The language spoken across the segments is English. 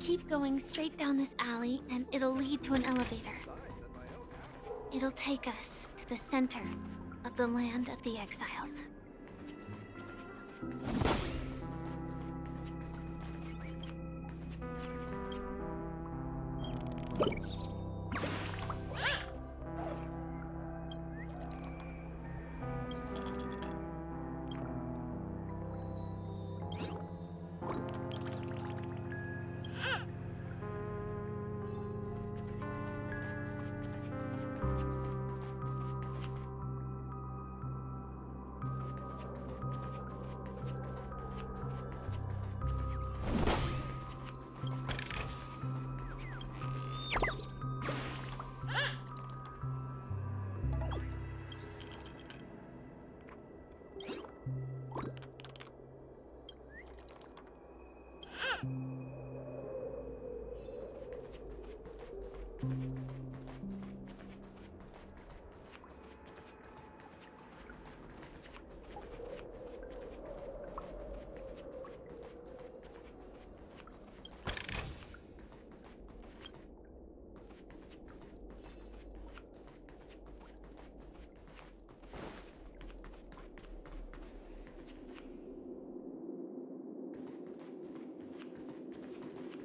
Keep going straight down this alley, and it'll lead to an elevator. It'll take us to the center of the land of the exiles.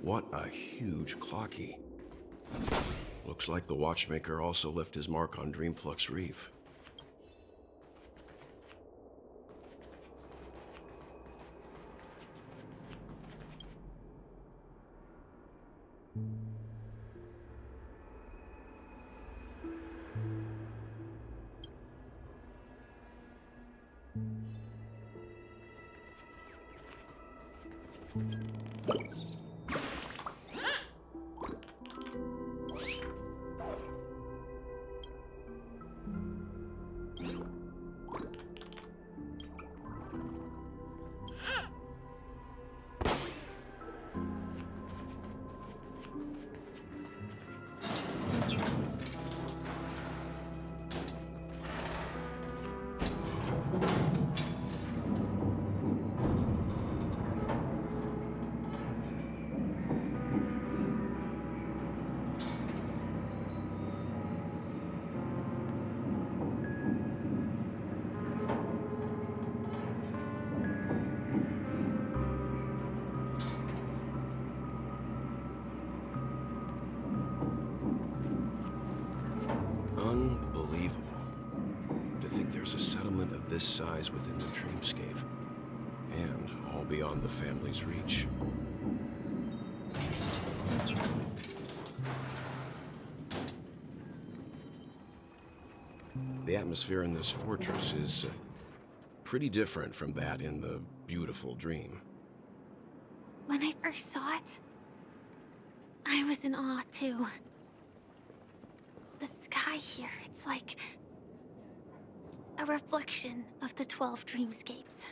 What a huge clocky. Looks like the watchmaker also left his mark on Dreamflux Reef. Unbelievable. To think there's a settlement of this size within the dreamscape. And all beyond the family's reach. The atmosphere in this fortress is pretty different from that in the beautiful dream. When I first saw it, I was in awe too. The sky here, it's like a reflection of the 12 dreamscapes.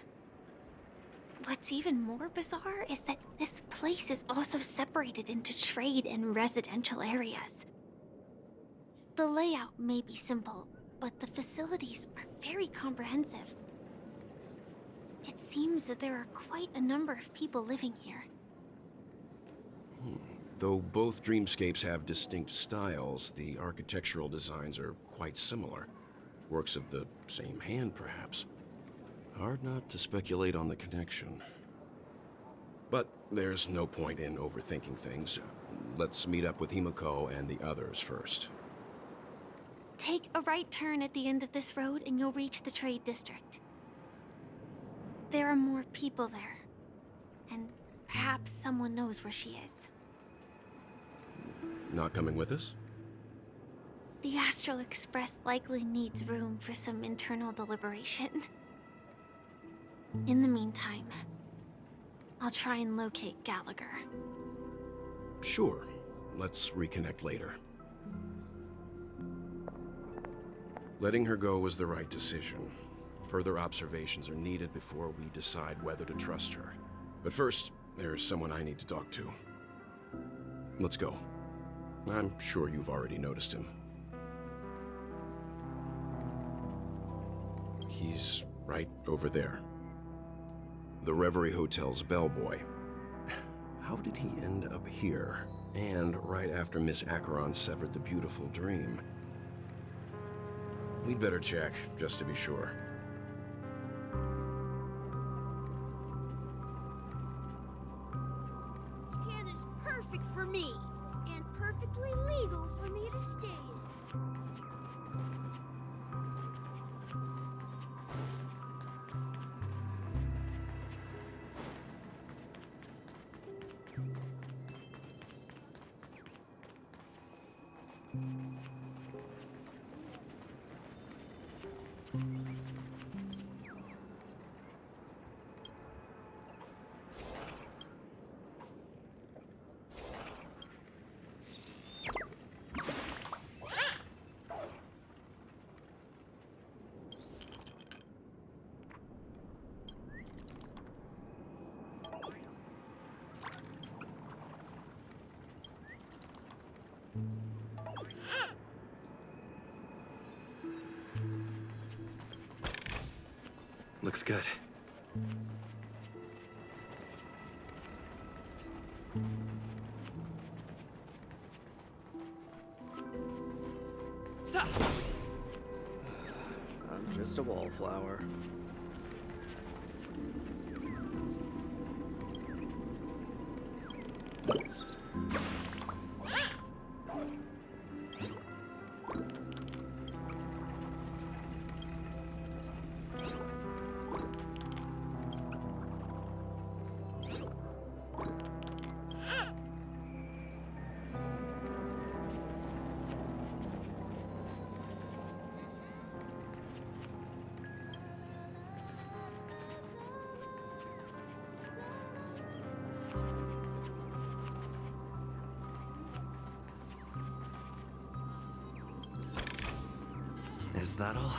What's even more bizarre is that this place is also separated into trade and residential areas. The layout may be simple, but the facilities are very comprehensive. It seems that there are quite a number of people living here. Though both dreamscapes have distinct styles, the architectural designs are quite similar. Works of the same hand, perhaps. Hard not to speculate on the connection. But there's no point in overthinking things. Let's meet up with Himiko and the others first. Take a right turn at the end of this road and you'll reach the trade district. There are more people there, and perhaps someone knows where she is. Not coming with us? The Astral Express likely needs room for some internal deliberation. In the meantime, I'll try and locate Gallagher. Sure. Let's reconnect later. Letting her go was the right decision. Further observations are needed before we decide whether to trust her. But first, there's someone I need to talk to. Let's go. I'm sure you've already noticed him. He's right over there. The Reverie Hotel's bellboy. How did he end up here? And right after Miss Acheron severed the beautiful dream. We'd better check, just to be sure. This can is perfect for me, and perfectly legal for me to stay in. Looks good. I'm just a wallflower. Is that all?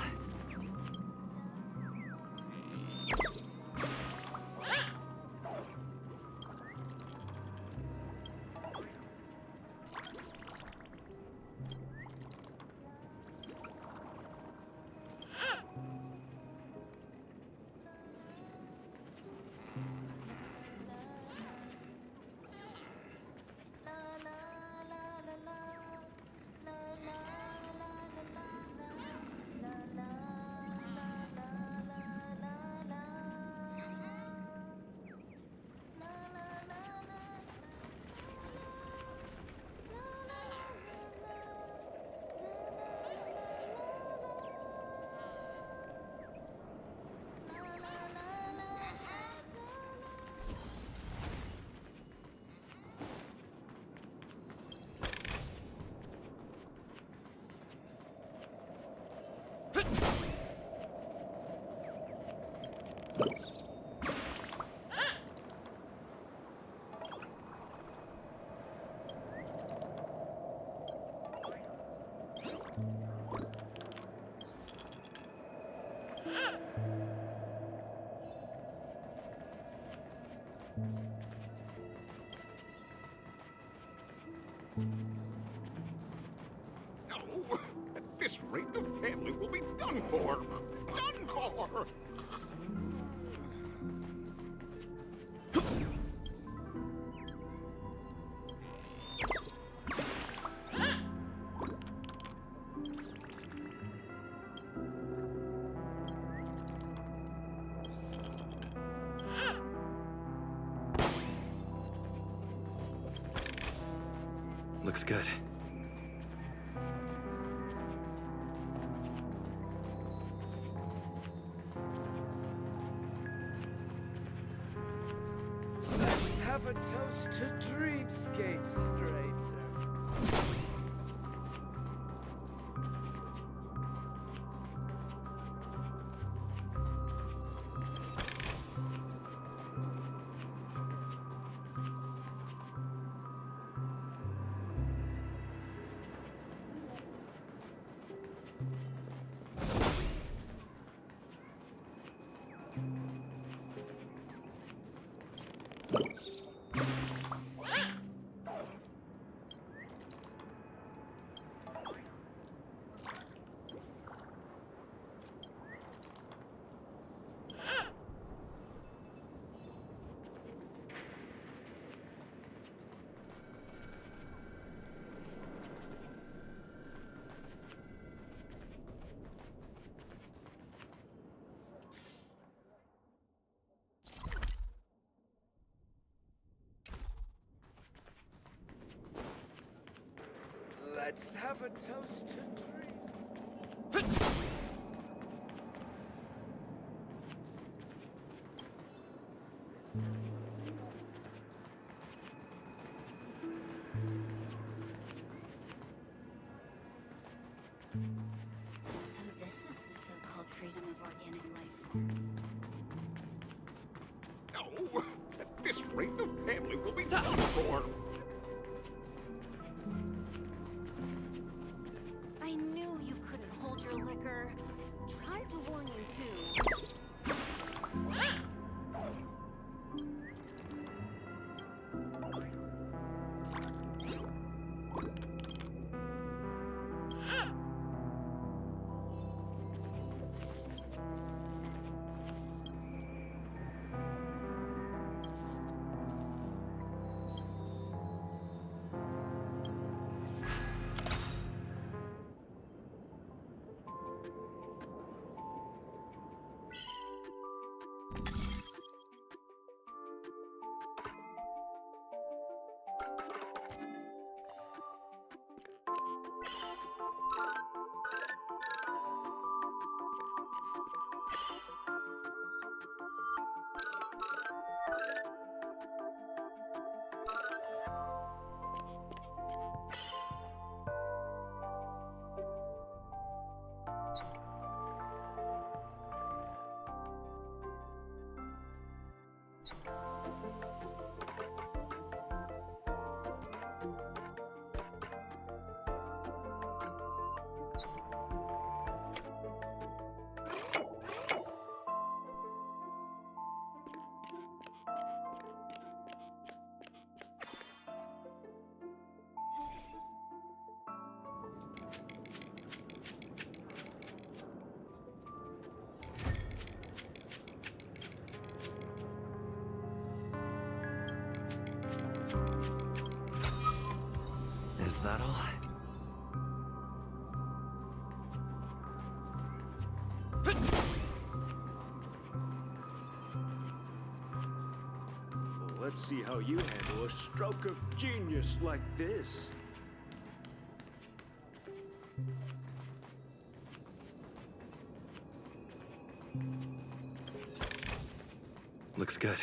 No! At this rate, the family will be done for! Done for! Looks good. Let's have a toast to dreamscape, stranger. Let's have a toast to dreams. So this is the so-called freedom of organic life forms. No! At this rate, the family will be done for! I knew you couldn't hold your liquor. Tried to warn you too. Is that all? Let's see how you handle a stroke of genius like this. Looks good.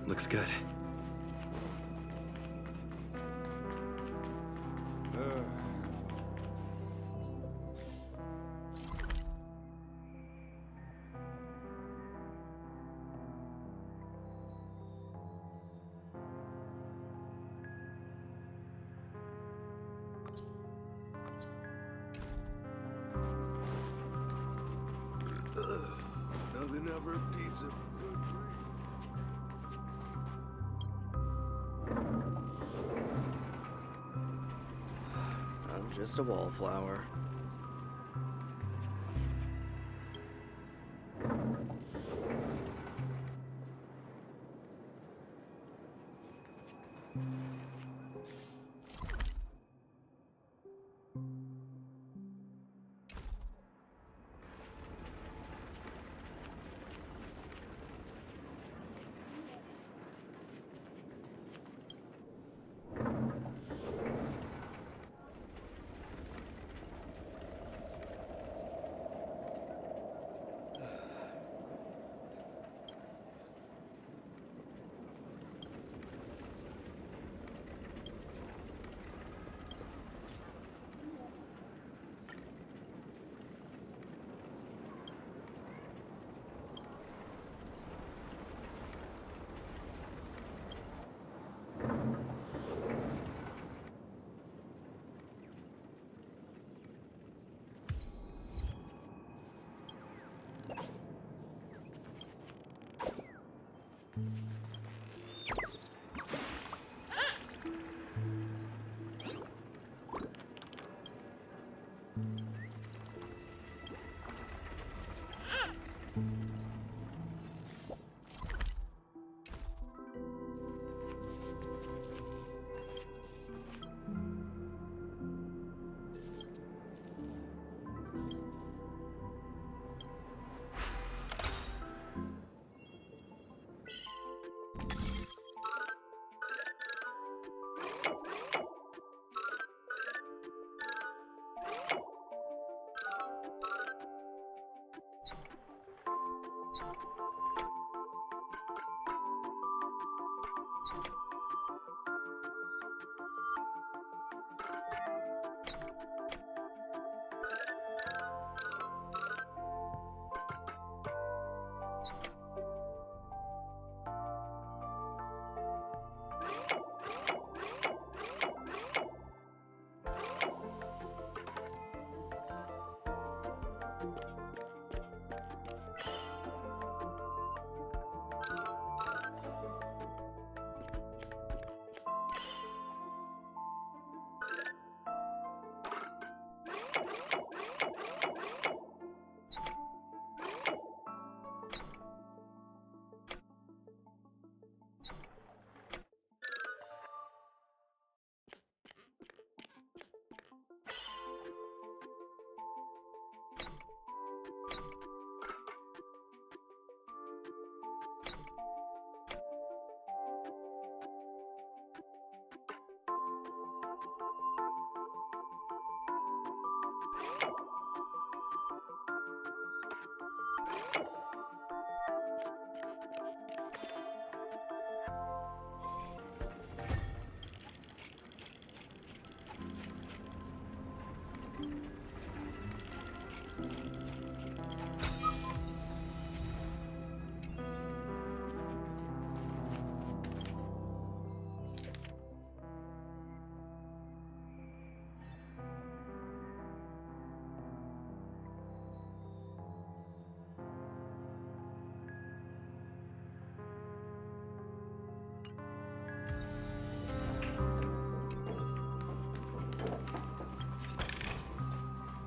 Looks good. Nothing ever beats a good I'm just a wallflower.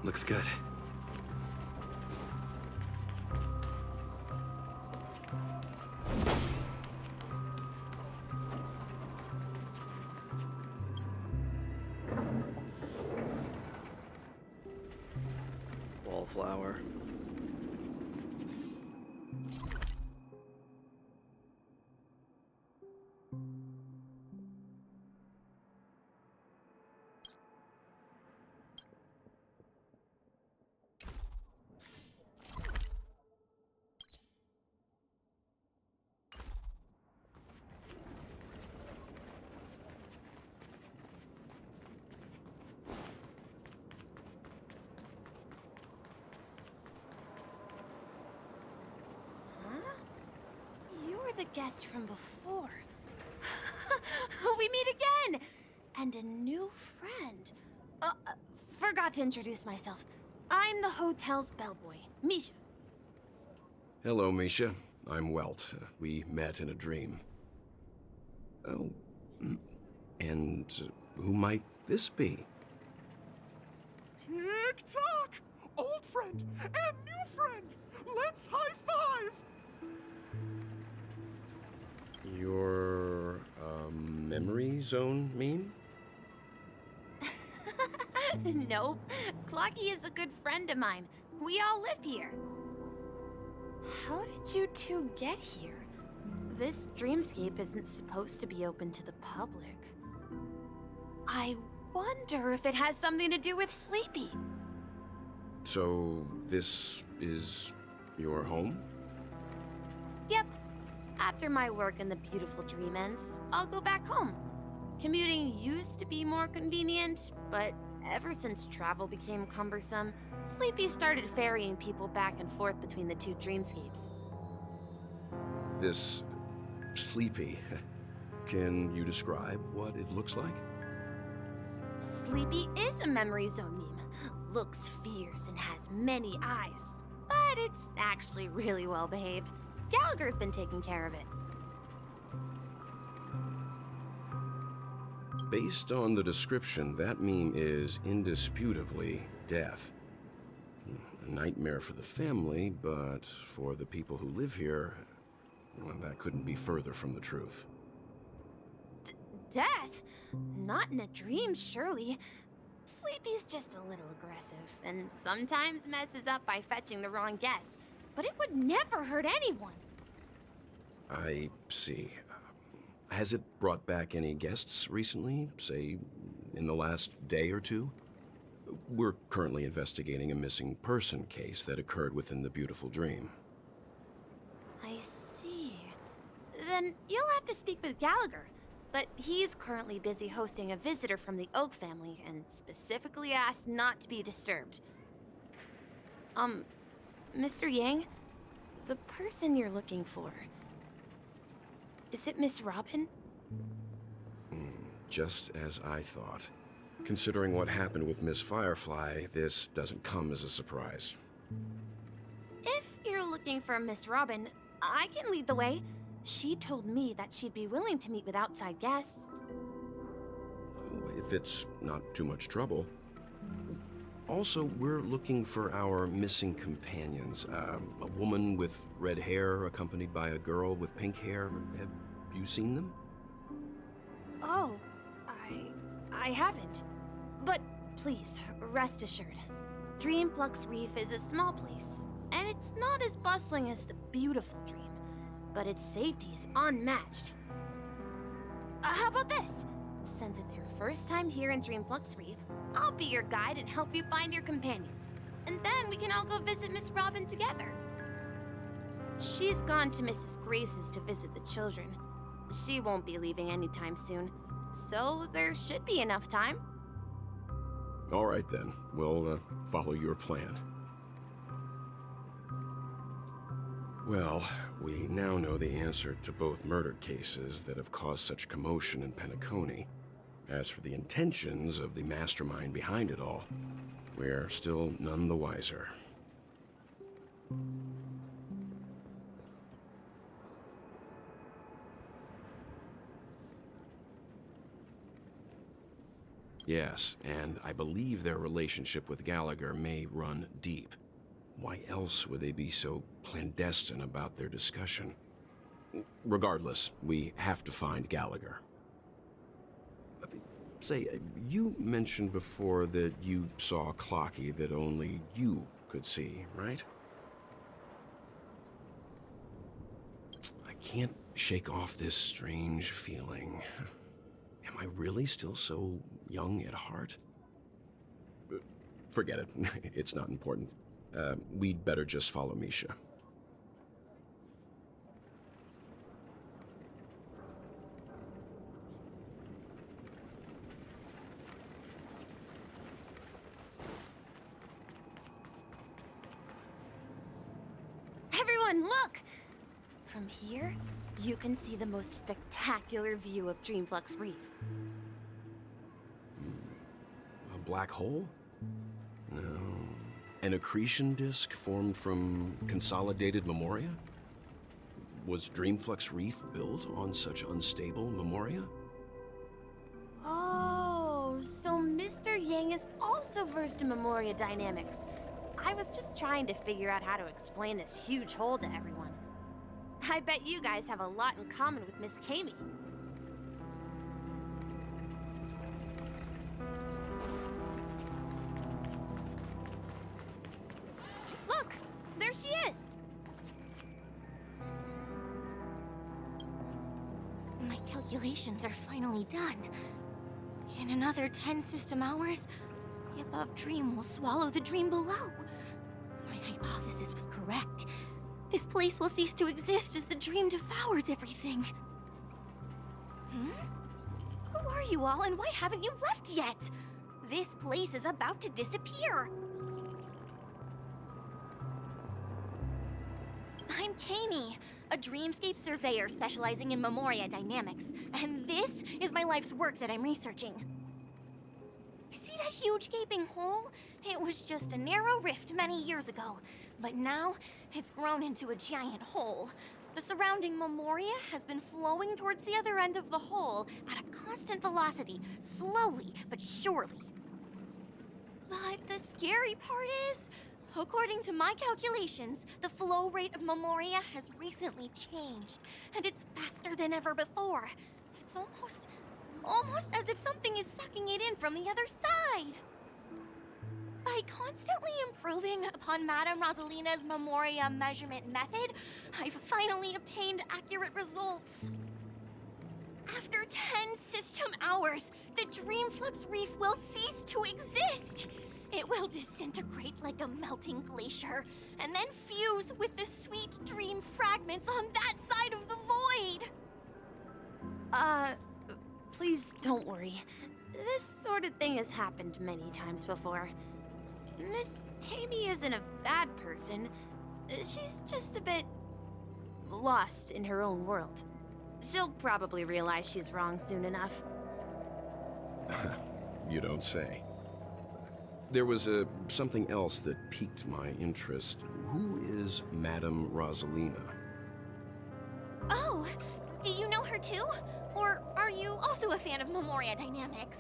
Looks good. Wallflower. the guest from before. We meet again! And a new friend. Forgot to introduce myself. I'm the hotel's bellboy, Misha. Hello, Misha. I'm Welt. We met in a dream. Oh, and who might this be? Tick-tock! Old friend and new friend! Let's high-five! Your, memory zone mean? Nope. Clocky is a good friend of mine. We all live here. How did you two get here? This dreamscape isn't supposed to be open to the public. I wonder if it has something to do with Sleepy. So, this is your home? Yep. After my work in the beautiful dream ends, I'll go back home. Commuting used to be more convenient, but ever since travel became cumbersome, Sleepy started ferrying people back and forth between the two dreamscapes. This Sleepy. Can you describe what it looks like? Sleepy is a memory zone meme. Looks fierce and has many eyes. But it's actually really well behaved. Gallagher's been taking care of it. Based on the description, that meme is indisputably death. A nightmare for the family, but for the people who live here, well, that couldn't be further from the truth. Death? Not in a dream, surely. Sleepy's just a little aggressive, and sometimes messes up by fetching the wrong guess. But it would never hurt anyone. I see. Has it brought back any guests recently, say, in the last day or two? We're currently investigating a missing person case that occurred within the beautiful dream. I see. Then you'll have to speak with Gallagher. But he's currently busy hosting a visitor from the Oak family and specifically asked not to be disturbed. Mr. Yang, the person you're looking for, is it Miss Robin? Just as I thought. Considering what happened with Miss Firefly, this doesn't come as a surprise. If you're looking for Miss Robin, I can lead the way. She told me that she'd be willing to meet with outside guests. If it's not too much trouble. Also, we're looking for our missing companions. A woman with red hair accompanied by a girl with pink hair. Have you seen them? Oh, I haven't. But please, rest assured. Dreamflux Reef is a small place, and it's not as bustling as the beautiful dream, but its safety is unmatched. How about this? Since it's your first time here in Dreamflux Reef, I'll be your guide and help you find your companions. And then we can all go visit Miss Robin together. She's gone to Mrs. Grace's to visit the children. She won't be leaving anytime soon, so there should be enough time. All right then, we'll follow your plan. Well, we now know the answer to both murder cases that have caused such commotion in Penacony. As for the intentions of the mastermind behind it all, we're still none the wiser. Yes, and I believe their relationship with Gallagher may run deep. Why else would they be so clandestine about their discussion? Regardless, we have to find Gallagher. Say, you mentioned before that you saw Clocky that only you could see, right? I can't shake off this strange feeling. Am I really still so young at heart? Forget it. It's not important. We'd better just follow Misha. Everyone, look! From here, you can see the most spectacular view of Dreamflux Reef. A black hole? No. An accretion disk formed from consolidated memoria? Was Dreamflux Reef built on such unstable memoria? Oh, so Mr. Yang is also versed in memoria dynamics. I was just trying to figure out how to explain this huge hole to everyone. I bet you guys have a lot in common with Miss Kami. Look! There she is! My calculations are finally done. In another 10 system hours, the above dream will swallow the dream below. My hypothesis was correct. This place will cease to exist as the dream devours everything. Who are you all, and why haven't you left yet? This place is about to disappear. I'm Kami, a dreamscape surveyor specializing in memoria dynamics, and this is my life's work that I'm researching. See that huge gaping hole? It was just a narrow rift many years ago, but now it's grown into a giant hole. The surrounding memoria has been flowing towards the other end of the hole at a constant velocity, slowly but surely. But the scary part is, according to my calculations, the flow rate of memoria has recently changed, and it's faster than ever before. It's almost as if something is sucking it in from the other side. By constantly improving upon Madame Rosalina's memoria measurement method, I've finally obtained accurate results. After 10 system hours, the Dreamflux Reef will cease to exist. It will disintegrate like a melting glacier, and then fuse with the sweet dream fragments on that side of the void. Please don't worry. This sort of thing has happened many times before. Miss Kami isn't a bad person. She's just a bit lost in her own world. She'll probably realize she's wrong soon enough. You don't say. There was something else that piqued my interest. Who is Madame Rosalina? Oh, do you know her too? Or are you also a fan of memoria dynamics?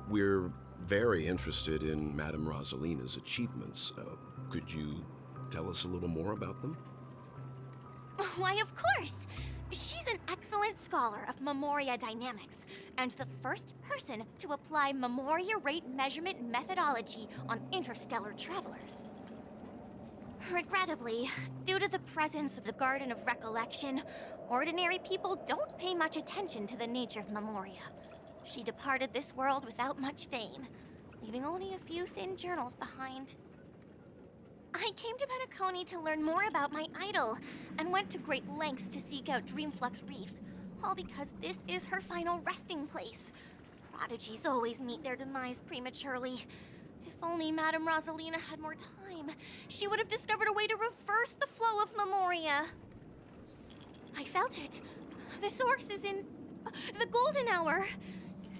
We're very interested in Madame Rosalina's achievements. Could you tell us a little more about them? Why, of course! She's an excellent scholar of memoria dynamics, and the first person to apply memoria rate measurement methodology on interstellar travelers. Regrettably, due to the presence of the Garden of Recollection, ordinary people don't pay much attention to the nature of memoria. She departed this world without much fame, leaving only a few thin journals behind. I came to Penacony to learn more about my idol, and went to great lengths to seek out Dreamflux Reef, all because this is her final resting place. Prodigies always meet their demise prematurely. If only Madame Rosalina had more time, she would have discovered a way to reverse the flow of memoria. I felt it. The source is in the golden hour.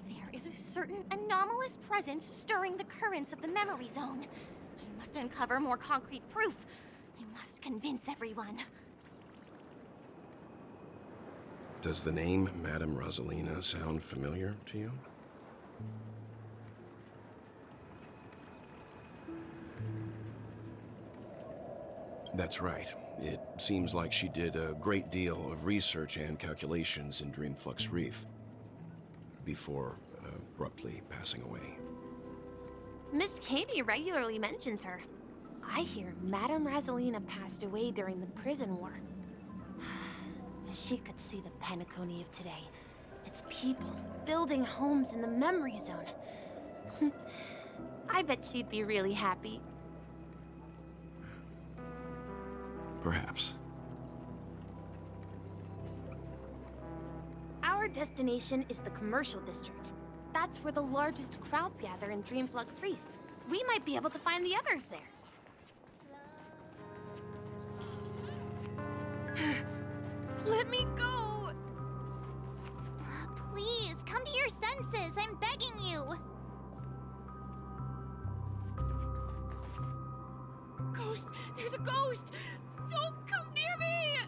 There is a certain anomalous presence stirring the currents of the memory zone. I must uncover more concrete proof. I must convince everyone. Does the name Madame Rosalina sound familiar to you? That's right. It seems like she did a great deal of research and calculations in Dreamflux Reef before abruptly passing away. Miss Kami regularly mentions her. I hear Madame Rosalina passed away during the prison war. She could see the Penacony of today. Its people building homes in the memory zone. I bet she'd be really happy. Perhaps. Our destination is the commercial district. That's where the largest crowds gather in Dreamflux Reef. We might be able to find the others there. boxes, I'm begging you! Ghost! There's a ghost! Don't come near me!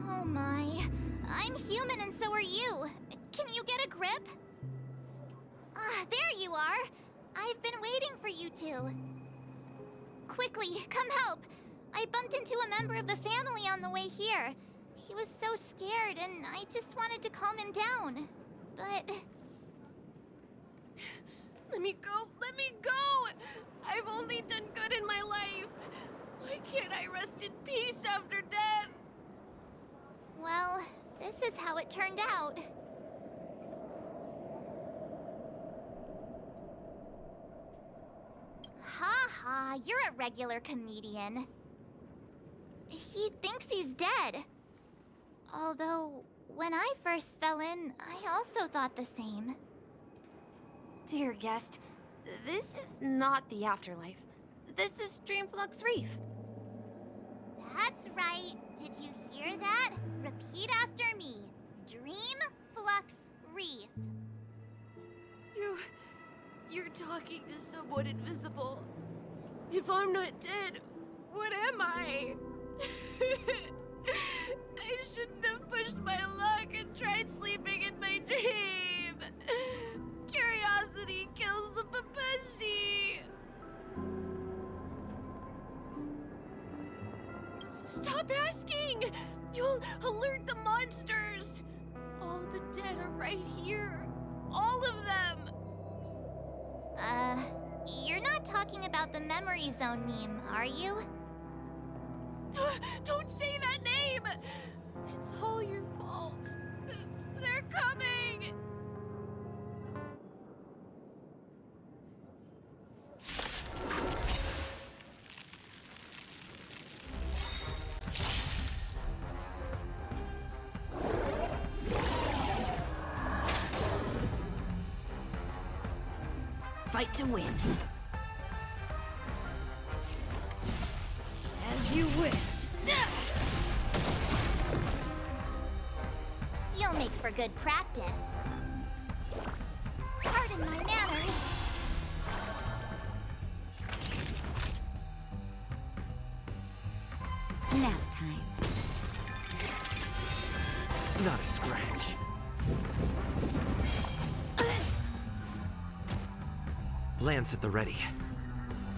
Oh my. I'm human and so are you. Can you get a grip? Ah, there you are. I've been waiting for you two. Quickly, come help. I bumped into a member of the family on the way here. He was so scared and I just wanted to calm him down. But... Let me go! Let me go! I've only done good in my life. Why can't I rest in peace after death? well, this is how it turned out. Ha ha, you're a regular comedian. He thinks he's dead. Although, when I first fell in, I also thought the same. Dear guest, this is not the afterlife. This is Dreamflux Reef. That's right. Did you hear that? Repeat after me. Dream Flux Reef. You're talking to someone invisible. If I'm not dead, what am I? I shouldn't have pushed my luck and tried sleeping in my dream. Curiosity kills the Papeshi. Stop asking! You'll alert the monsters! All the dead are right here. All of them! You're not talking about the Memory Zone meme, are you? Don't say that name! It's all your fault. They're coming! Fight to win. As you wish. You'll make for good practice. Pardon my manners. Nap time. Not a scratch. Lance at the ready.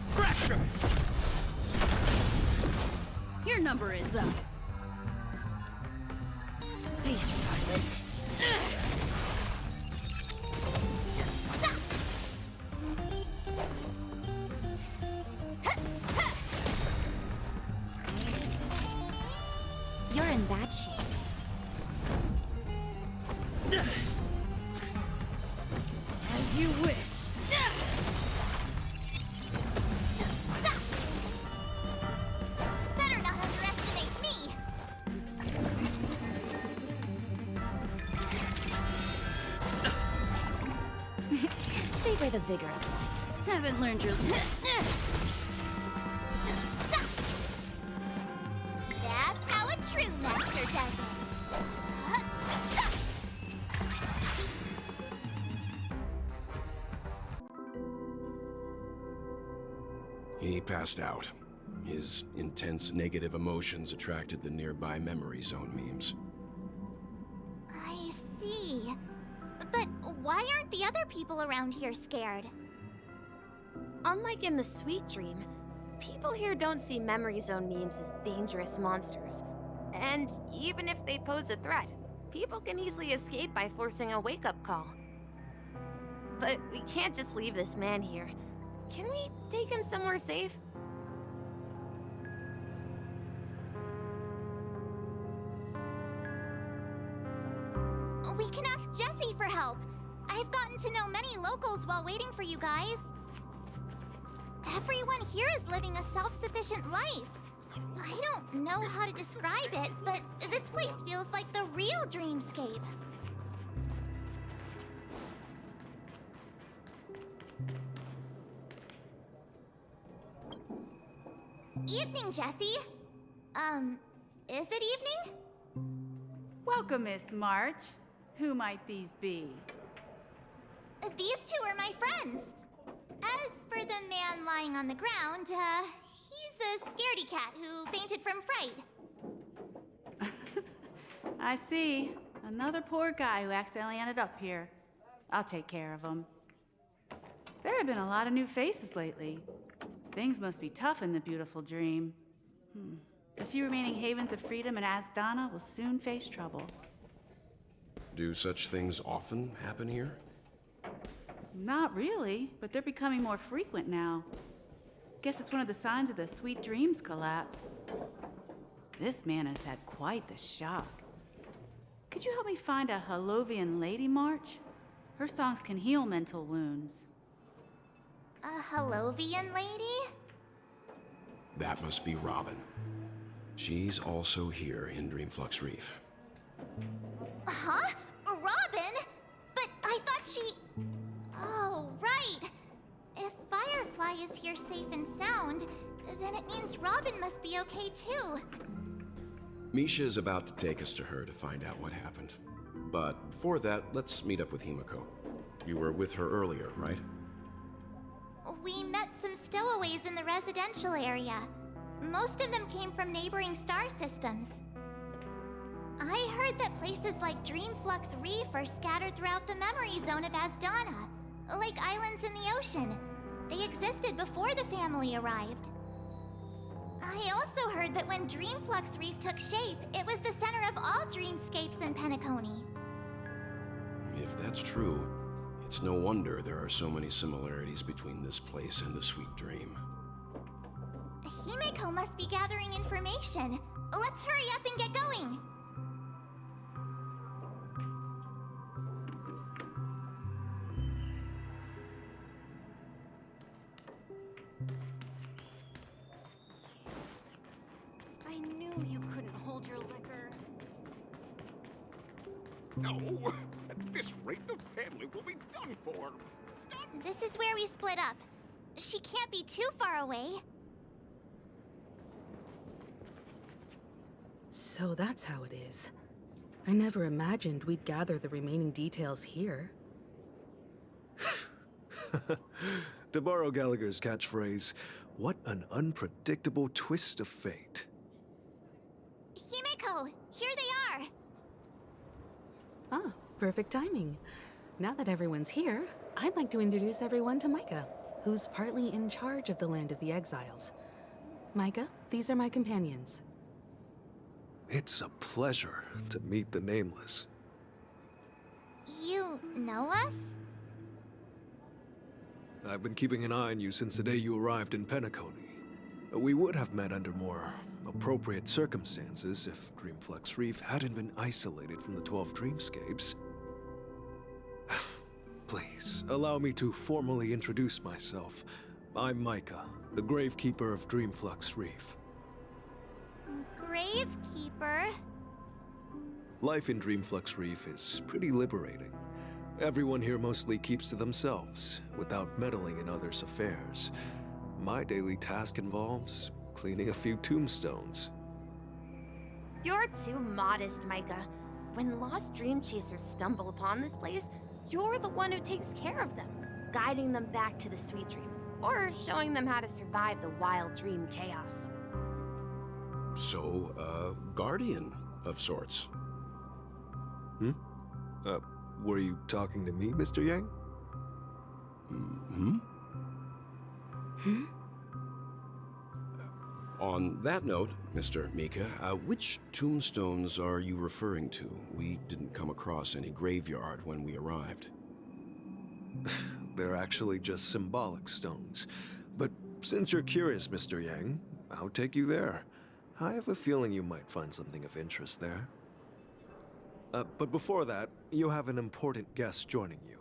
Fracture! Your number is up. Be silent. You're in bad shape. As you wish. Better not underestimate me. Savor the vigor of life. Haven't learned your... That's how a true master does it. He passed out. His intense negative emotions attracted the nearby memory zone memes. I see. But why aren't the other people around here scared? Unlike in the Sweet Dream, people here don't see Memory Zone memes as dangerous monsters. And even if they pose a threat, people can easily escape by forcing a wake-up call. But we can't just leave this man here. Can we take him somewhere safe? We can ask Jessie for help. I've gotten to know many locals while waiting for you guys. Everyone here is living a self-sufficient life. I don't know how to describe it, but this place feels like the real dreamscape. Evening, Jessie. Is it evening? Welcome, Miss March. Who might these be? These two are my friends. As for the man lying on the ground, he's a scaredy cat who fainted from fright. I see. Another poor guy who accidentally ended up here. I'll take care of him. There have been a lot of new faces lately. Things must be tough in the beautiful dream. The few remaining havens of freedom in Asdana will soon face trouble. Do such things often happen here? Not really, but they're becoming more frequent now. Guess it's one of the signs of the Sweet Dreams collapse. This man has had quite the shock. Could you help me find a Halovian lady march? Her songs can heal mental wounds. A Halovian lady? That must be Robin. She's also here in Dreamflux Reef. Huh? Robin? But I thought she... Oh, right. If Firefly is here safe and sound, then it means Robin must be okay too. Misha is about to take us to her to find out what happened. But before that, let's meet up with Himiko. You were with her earlier, right? We met some stowaways in the residential area. Most of them came from neighboring star systems. I heard that places like Dreamflux Reef are scattered throughout the memory zone of Asdana, like islands in the ocean. They existed before the family arrived. I also heard that when Dreamflux Reef took shape, it was the center of all dreamscapes in Penacony. If that's true, it's no wonder there are so many similarities between this place and the Sweet Dream. Himiko must be gathering information. Let's hurry up and get going. I knew you couldn't hold your liquor. No! At this rate, the family will be done for. Done! This is where we split up. She can't be too far away. So that's how it is. I never imagined we'd gather the remaining details here. To borrow Gallagher's catchphrase, what an unpredictable twist of fate. Himiko, here they are. Ah, perfect timing. Now that everyone's here, I'd like to introduce everyone to Micah, who's partly in charge of the Land of the Exiles. Micah, these are my companions. It's a pleasure to meet the Nameless. You know us? I've been keeping an eye on you since the day you arrived in Penacony. We would have met under more appropriate circumstances if Dreamflux Reef hadn't been isolated from the 12 Dreamscapes. Please, allow me to formally introduce myself. I'm Micah, the Gravekeeper of Dreamflux Reef. Gravekeeper? Life in Dreamflux Reef is pretty liberating. Everyone here mostly keeps to themselves, without meddling in others' affairs. My daily task involves cleaning a few tombstones. You're too modest, Micah. When lost dream chasers stumble upon this place, you're the one who takes care of them, guiding them back to the Sweet Dream, or showing them how to survive the wild dream chaos. So, guardian of sorts. Were you talking to me, Mr. Yang? On that note, Mr. Mika, which tombstones are you referring to? We didn't come across any graveyard when we arrived. They're actually just symbolic stones. But since you're curious, Mr. Yang, I'll take you there. I have a feeling you might find something of interest there. But before that, you have an important guest joining you.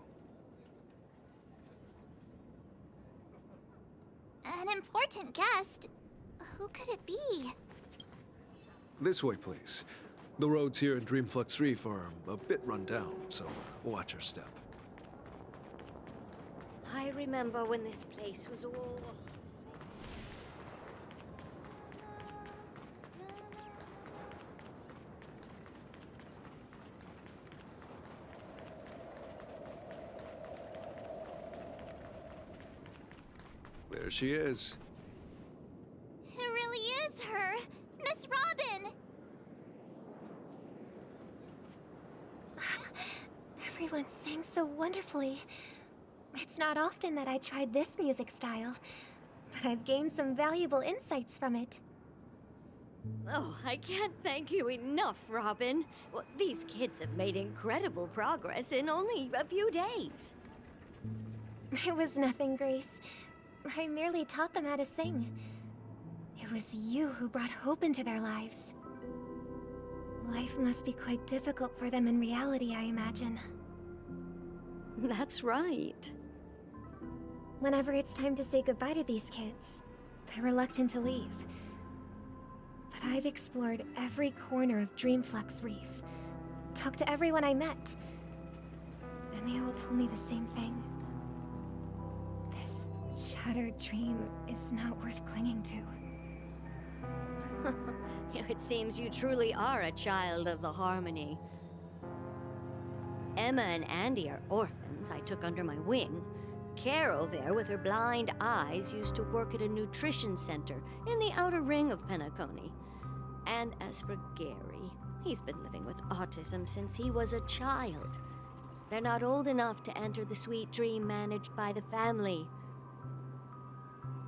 An important guest? Who could it be? This way, please. The roads here in Dreamflux Reef are a bit run down, so watch your step. I remember when this place was all... There she is. It really is her! Miss Robin! Everyone sang so wonderfully. It's not often that I tried this music style, but I've gained some valuable insights from it. Oh, I can't thank you enough, Robin. Well, these kids have made incredible progress in only a few days. It was nothing, Grace. I merely taught them how to sing. It was you who brought hope into their lives. Life must be quite difficult for them in reality, I imagine. That's right. Whenever it's time to say goodbye to these kids, they're reluctant to leave. But I've explored every corner of Dreamflux Reef, talked to everyone I met, and they all told me the same thing. This shattered dream is not worth clinging to. It seems you truly are a child of the Harmony. Emma and Andy are orphans I took under my wing. Carol there, with her blind eyes, used to work at a nutrition center in the outer ring of Penacony. And as for Gary, he's been living with autism since he was a child. They're not old enough to enter the sweet dream managed by the family.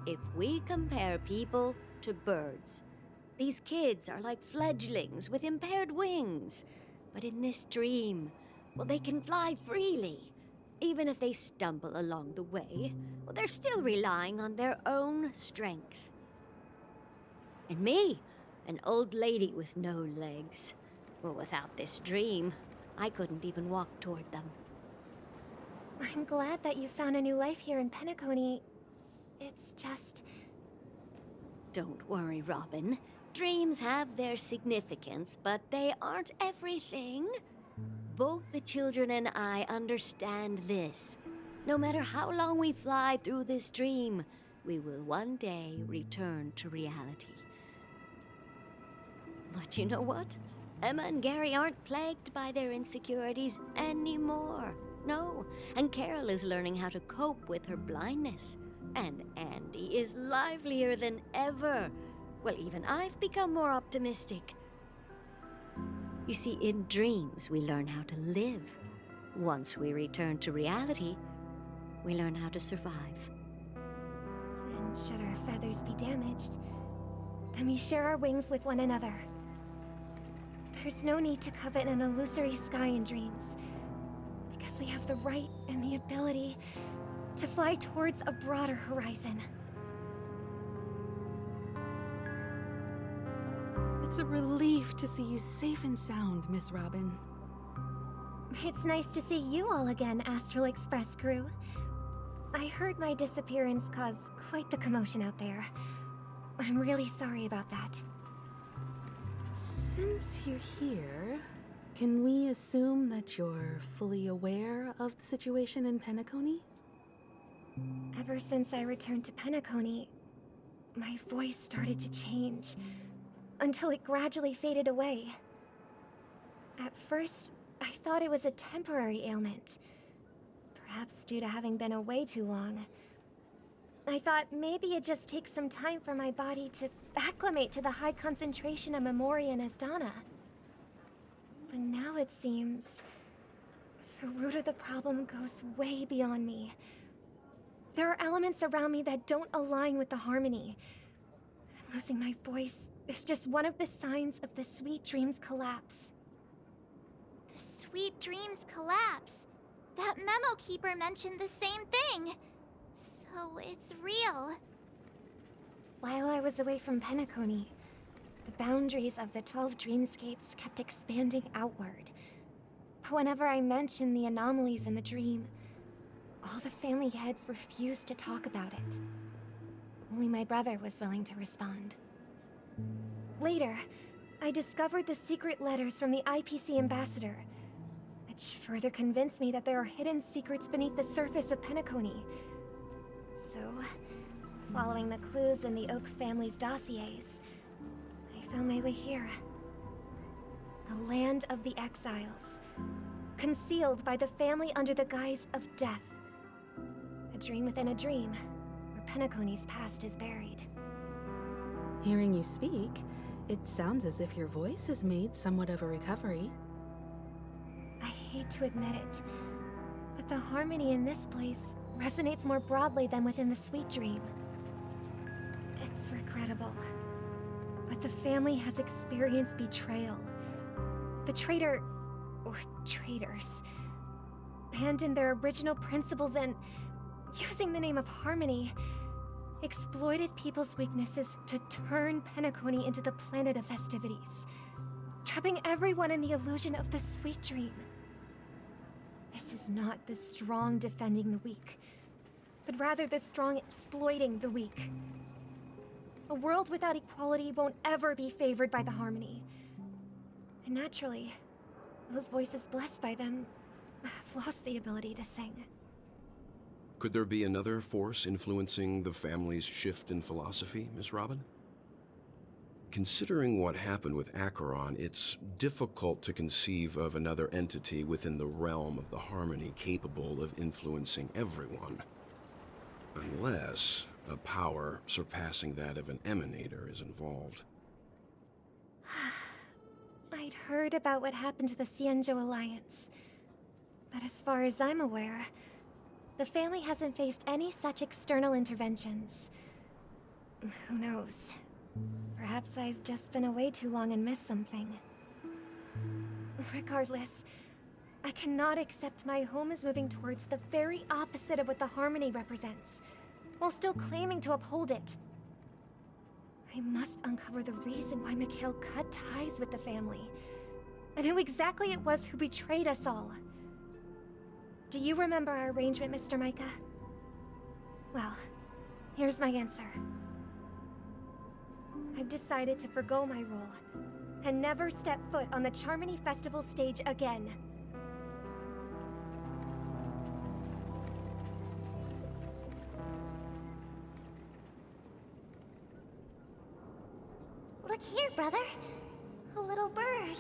If we compare people to birds, these kids are like fledglings with impaired wings. But in this dream, well, they can fly freely. Even if they stumble along the way, well, they're still relying on their own strength. And me, an old lady with no legs. Well, without this dream, I couldn't even walk toward them. I'm glad that you found a new life here in Penacony. It's just... Don't worry, Robin. Dreams have their significance, but they aren't everything. Both the children and I understand this. No matter how long we fly through this dream, we will one day return to reality. But you know what? Emma and Gary aren't plagued by their insecurities anymore. No, and Carol is learning how to cope with her blindness. And Andy is livelier than ever. Well, even I've become more optimistic. You see, in dreams, we learn how to live. Once we return to reality, we learn how to survive. And should our feathers be damaged, then we share our wings with one another. There's no need to covet an illusory sky in dreams, because we have the right and the ability to fly towards a broader horizon. It's a relief to see you safe and sound, Miss Robin. It's nice to see you all again, Astral Express crew. I heard my disappearance caused quite the commotion out there. I'm really sorry about that. Since you're here, can we assume that you're fully aware of the situation in Penacony? Ever since I returned to Penacony, my voice started to change, until it gradually faded away. At first, I thought it was a temporary ailment, perhaps due to having been away too long. I thought maybe it just takes some time for my body to acclimate to the high concentration of Memoria and Asdana. But now it seems the root of the problem goes way beyond me. There are elements around me that don't align with the Harmony. Losing my voice is just one of the signs of the Sweet Dreams collapse. The Sweet Dreams collapse. That memo keeper mentioned the same thing. So it's real. While I was away from Penacony, the boundaries of the 12 dreamscapes kept expanding outward. But whenever I mentioned the anomalies in the dream, all the family heads refused to talk about it. Only my brother was willing to respond. Later, I discovered the secret letters from the IPC ambassador, which further convinced me that there are hidden secrets beneath the surface of Penacony. So, following the clues in the Oak family's dossiers, I found my way here. The land of the exiles, concealed by the family under the guise of death. A dream within a dream, where Penacony's past is buried. Hearing you speak, it sounds as if your voice has made somewhat of a recovery. I hate to admit it, but the harmony in this place resonates more broadly than within the Sweet Dream. It's regrettable, but the family has experienced betrayal. The traitor, or traitors, abandoned their original principles and, using the name of harmony, exploited people's weaknesses to turn Penacony into the planet of festivities, trapping everyone in the illusion of the Sweet Dream. This is not the strong defending the weak, but rather the strong exploiting the weak. A world without equality won't ever be favored by the harmony. And naturally, those voices blessed by them have lost the ability to sing. Could there be another force influencing the family's shift in philosophy, Miss Robin? Considering what happened with Acheron, it's difficult to conceive of another entity within the realm of the harmony capable of influencing everyone. Unless a power surpassing that of an emanator is involved. I'd heard about what happened to the Xianzhou Alliance, but as far as I'm aware, the family hasn't faced any such external interventions. Who knows? Perhaps I've just been away too long and missed something. Regardless, I cannot accept my home is moving towards the very opposite of what the harmony represents, while still claiming to uphold it. I must uncover the reason why Mikhail cut ties with the family, and who exactly it was who betrayed us all. Do you remember our arrangement, Mr. Micah? Well, here's my answer. I've decided to forgo my role, and never step foot on the Charmony Festival stage again. Look here, brother. A little bird.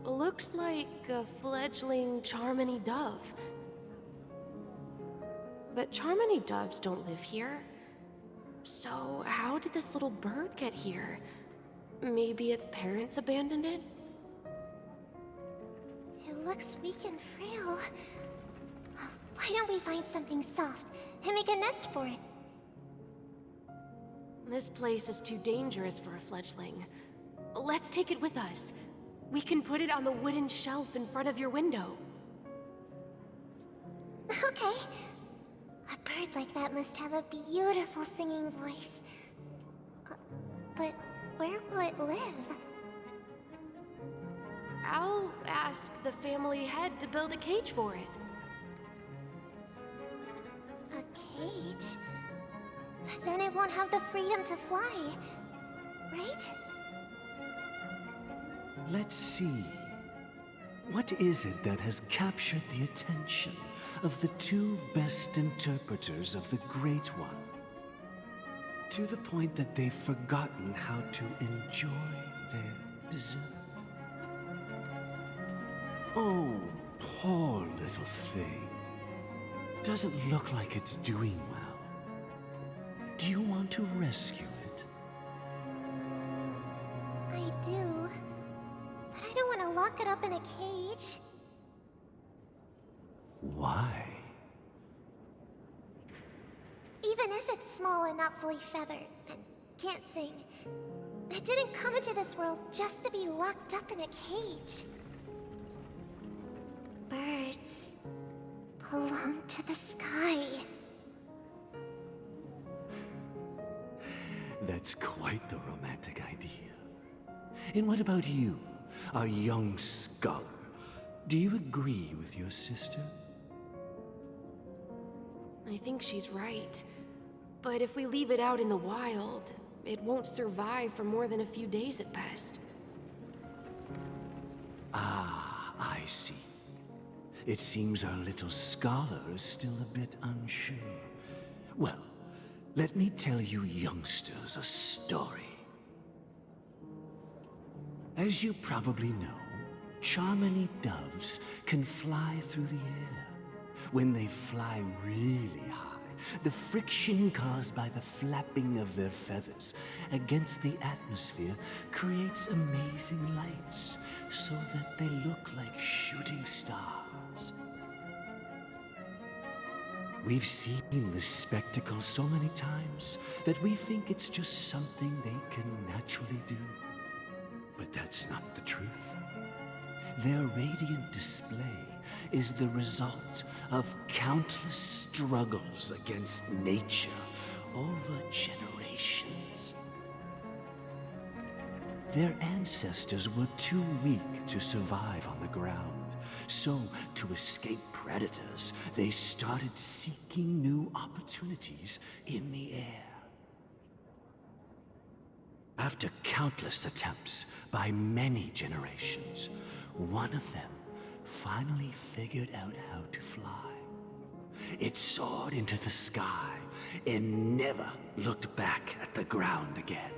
Looks like a fledgling Charmony dove. But Charmony doves don't live here. So how did this little bird get here? Maybe its parents abandoned it? It looks weak and frail. Why don't we find something soft and make a nest for it? This place is too dangerous for a fledgling. Let's take it with us. We can put it on the wooden shelf in front of your window. Okay. A bird like that must have a beautiful singing voice. But where will it live? I'll ask the family head to build a cage for it. A cage? But then it won't have the freedom to fly, right? Let's see. What is it that has captured the attention of the two best interpreters of the Great One? To the point that they've forgotten how to enjoy their dessert. Oh, poor little thing. Doesn't look like it's doing well. Do you want to rescue it? I do. But I don't want to lock it up in a cage. Why? Even if it's small and not fully feathered, and can't sing, it didn't come into this world just to be locked up in a cage. Birds belong to the sky. That's quite the romantic idea. And what about you, a young scholar? Do you agree with your sister? I think she's right. But if we leave it out in the wild, it won't survive for more than a few days at best. Ah, I see. It seems our little scholar is still a bit unsure. Well, let me tell you youngsters a story. As you probably know, Charmony doves can fly through the air. When they fly really high, the friction caused by the flapping of their feathers against the atmosphere creates amazing lights so that they look like shooting stars. We've seen this spectacle so many times that we think it's just something they can naturally do. But that's not the truth. Their radiant display is the result of countless struggles against nature over generations. Their ancestors were too weak to survive on the ground. So, to escape predators, they started seeking new opportunities in the air. After countless attempts by many generations, one of them finally figured out how to fly. It soared into the sky and never looked back at the ground again.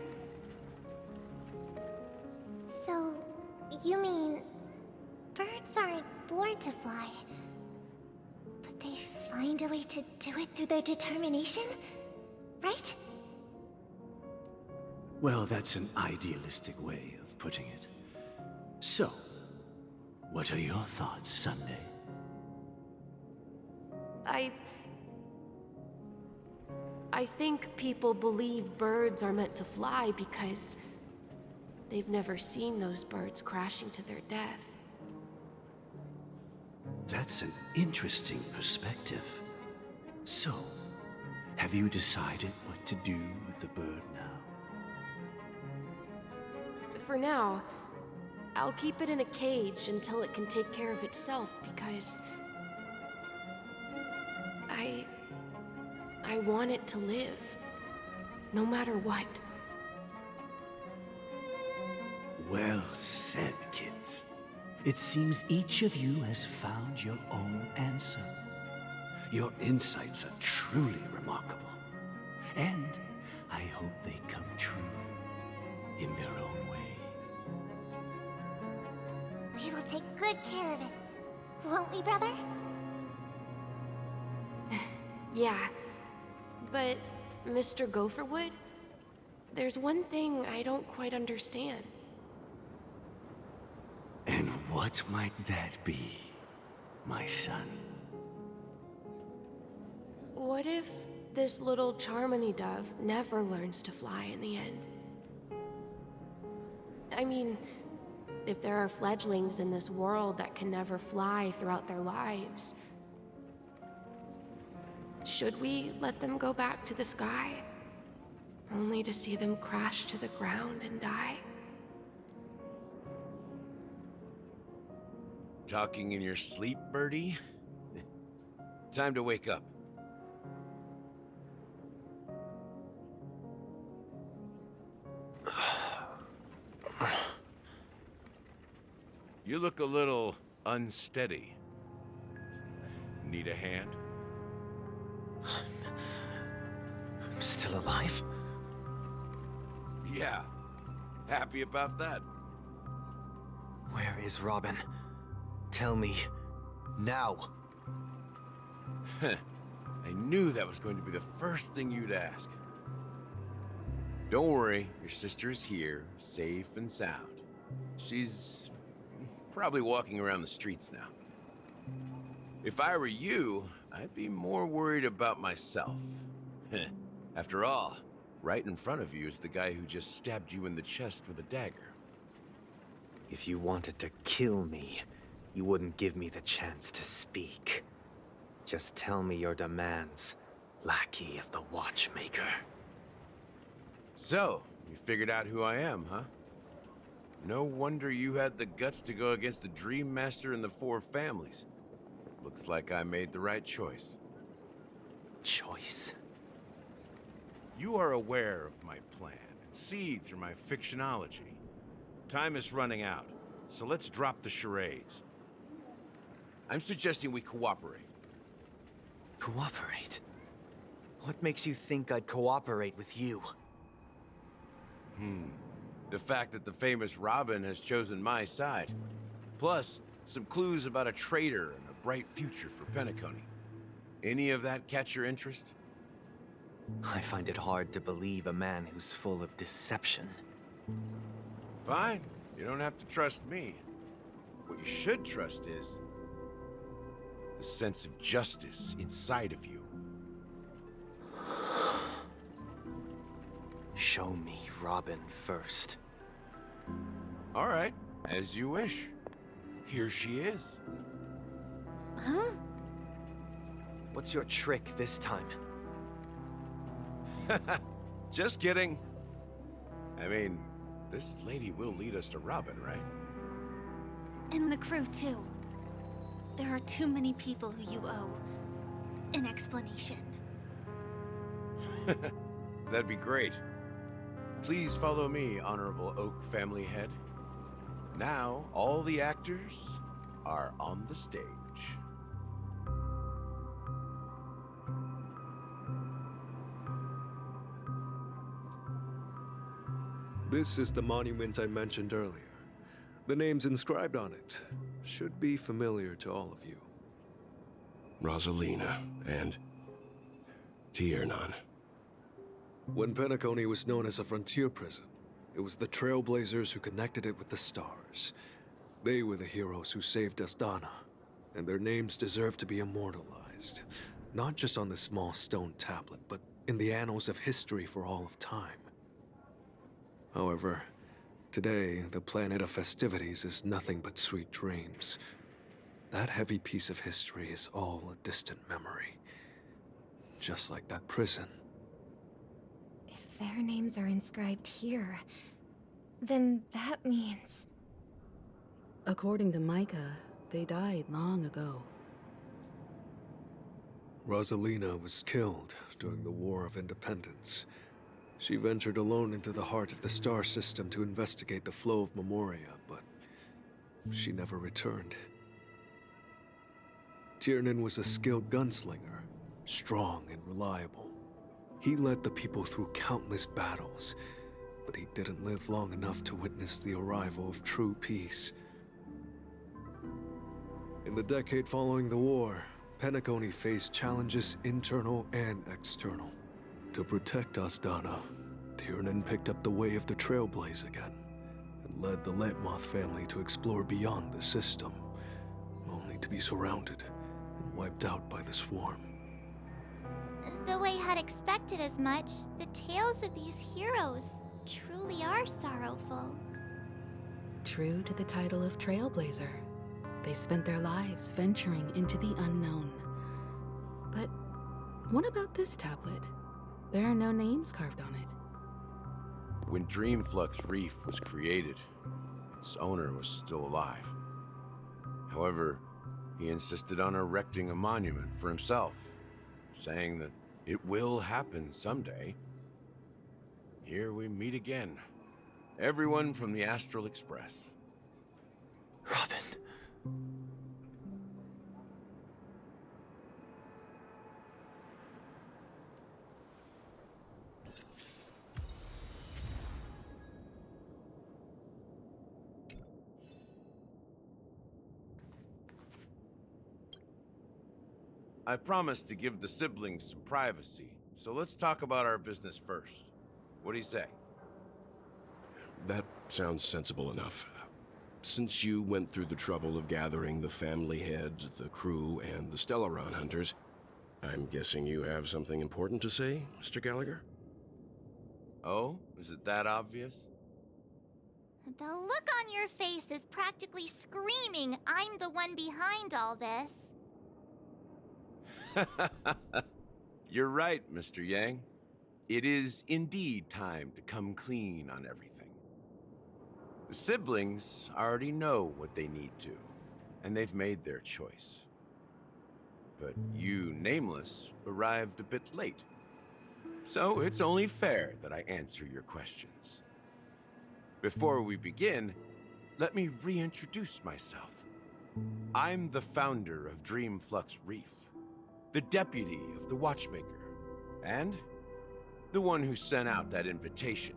So, you mean birds aren't born to fly, but they find a way to do it through their determination, right? Well, that's an idealistic way of putting it. So, what are your thoughts, Sunday? I think people believe birds are meant to fly because they've never seen those birds crashing to their death. That's an interesting perspective. So, have you decided what to do with the bird now? For now, I'll keep it in a cage until it can take care of itself because I want it to live, no matter what. Well said, kids. It seems each of you has found your own answer. Your insights are truly remarkable. And I hope they come true in their own way. We will take good care of it, won't we, brother? Yeah, but Mr. Gopherwood, there's one thing I don't quite understand. And what might that be, my son? What if this little Charmony dove never learns to fly in the end? I mean, if there are fledglings in this world that can never fly throughout their lives, should we let them go back to the sky, only to see them crash to the ground and die? Talking in your sleep, Birdie? Time to wake up. You look a little unsteady. Need a hand? I'm still alive? Yeah. Happy about that? Where is Robin? Tell me. Now. I knew that was going to be the first thing you'd ask. Don't worry, your sister is here, safe and sound. She's probably walking around the streets now. If I were you, I'd be more worried about myself. After all, right in front of you is the guy who just stabbed you in the chest with a dagger. If you wanted to kill me, you wouldn't give me the chance to speak. Just tell me your demands, lackey of the Watchmaker. So, you figured out who I am, huh? No wonder you had the guts to go against the Dream Master and the Four Families. Looks like I made the right choice. Choice? You are aware of my plan and see through my fictionology. Time is running out, so let's drop the charades. I'm suggesting we cooperate. Cooperate? What makes you think I'd cooperate with you? The fact that the famous Robin has chosen my side. Plus, some clues about a traitor and a bright future for Penacony. Any of that catch your interest? I find it hard to believe a man who's full of deception. Fine. You don't have to trust me. What you should trust is the sense of justice inside of you. Show me Robin first. All right, as you wish. Here she is. Huh? What's your trick this time? Just kidding. I mean, this lady will lead us to Robin, right? And the crew, too. There are too many people who you owe an explanation. That'd be great. Please follow me, Honorable Oak Family Head. Now, all the actors are on the stage. This is the monument I mentioned earlier. The names inscribed on it should be familiar to all of you. Rosalina and Tiernan. When Penacony was known as a frontier prison, it was the Trailblazers who connected it with the stars. They were the heroes who saved Astana, and their names deserve to be immortalized. Not just on this small stone tablet, but in the annals of history for all of time. However, today, the planet of festivities is nothing but sweet dreams. That heavy piece of history is all a distant memory. Just like that prison. If their names are inscribed here, then that means... According to Micah, they died long ago. Rosalina was killed during the War of Independence. She ventured alone into the heart of the star system to investigate the flow of Memoria, but she never returned. Tiernan was a skilled gunslinger, strong and reliable. He led the people through countless battles, but he didn't live long enough to witness the arrival of true peace. In the decade following the war, Penacony faced challenges internal and external. To protect Astana, Tiernan picked up the way of the Trailblaze again, and led the Letmoth family to explore beyond the system, only to be surrounded and wiped out by the swarm. Though I had expected as much, the tales of these heroes truly are sorrowful. True to the title of Trailblazer, they spent their lives venturing into the unknown. But what about this tablet? There are no names carved on it. When Dreamflux Reef was created, its owner was still alive. However, he insisted on erecting a monument for himself, saying that it will happen someday. Here we meet again. Everyone from the Astral Express. Robin. I promised to give the siblings some privacy, so let's talk about our business first. What do you say? That sounds sensible enough. Since you went through the trouble of gathering the family head, the crew, and the Stellaron hunters, I'm guessing you have something important to say, Mr. Gallagher? Oh? Is it that obvious? The look on your face is practically screaming, I'm the one behind all this. You're right, Mr. Yang. It is indeed time to come clean on everything. The siblings already know what they need to, and they've made their choice. But you, Nameless, arrived a bit late. So it's only fair that I answer your questions. Before we begin, let me reintroduce myself. I'm the founder of Dreamflux Reef, the deputy of the Watchmaker, and the one who sent out that invitation.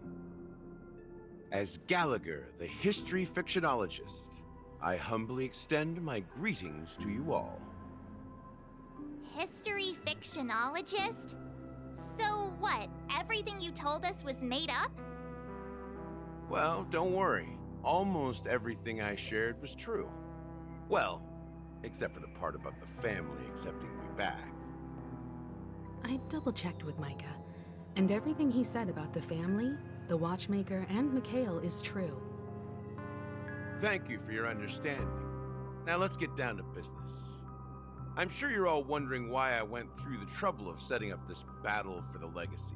As Gallagher, the history fictionologist, I humbly extend my greetings to you all. History fictionologist? So what? Everything you told us was made up? Well, don't worry. Almost everything I shared was true. Well, except for the part about the family accepting me back. I double-checked with Micah, and everything he said about the family, the Watchmaker, and Mikhail is true. Thank you for your understanding. Now let's get down to business. I'm sure you're all wondering why I went through the trouble of setting up this battle for the legacy,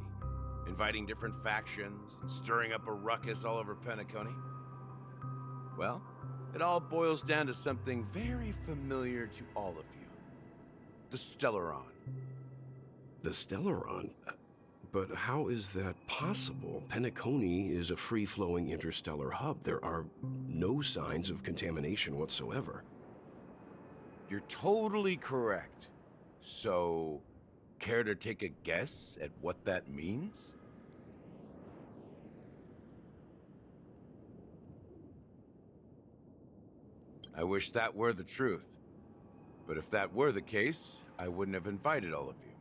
inviting different factions, stirring up a ruckus all over Penacony. Well, it all boils down to something very familiar to all of you. The Stellaron. The Stellaron? But how is that possible? Penacony is a free-flowing interstellar hub. There are no signs of contamination whatsoever. You're totally correct. So, care to take a guess at what that means? I wish that were the truth. But if that were the case, I wouldn't have invited all of you.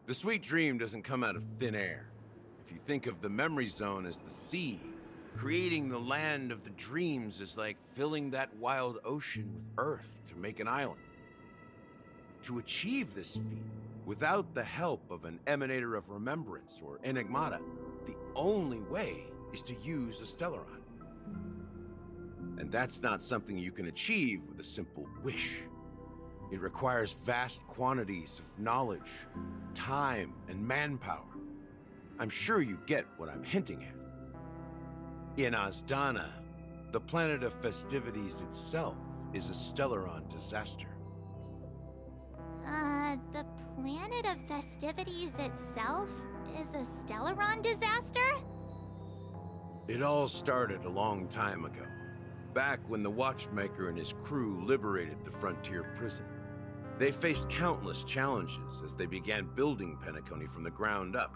The sweet dream doesn't come out of thin air. If you think of the memory zone as the sea, creating the land of the dreams is like filling that wild ocean with earth to make an island. To achieve this feat, without the help of an emanator of remembrance or enigmata, the only way is to use a Stellaron. And that's not something you can achieve with a simple wish. It requires vast quantities of knowledge, time, and manpower. I'm sure you get what I'm hinting at. In Azdana, the planet of festivities itself is a Stellaron disaster. The planet of festivities itself is a Stellaron disaster? It all started a long time ago, back when the Watchmaker and his crew liberated the frontier prison. They faced countless challenges as they began building Penacony from the ground up.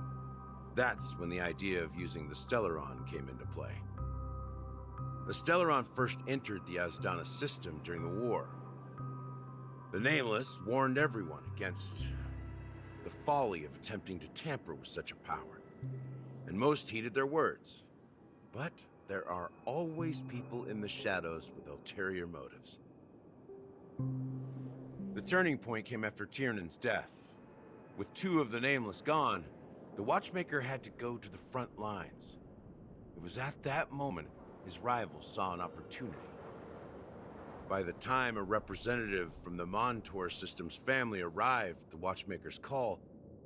That's when the idea of using the Stellaron came into play. The Stellaron first entered the Azdana system during the war. The Nameless warned everyone against the folly of attempting to tamper with such a power, and most heeded their words. But there are always people in the shadows with ulterior motives. The turning point came after Tiernan's death. With two of the Nameless gone, the Watchmaker had to go to the front lines. It was at that moment his rivals saw an opportunity. By the time a representative from the Montour System's family arrived at the Watchmaker's call,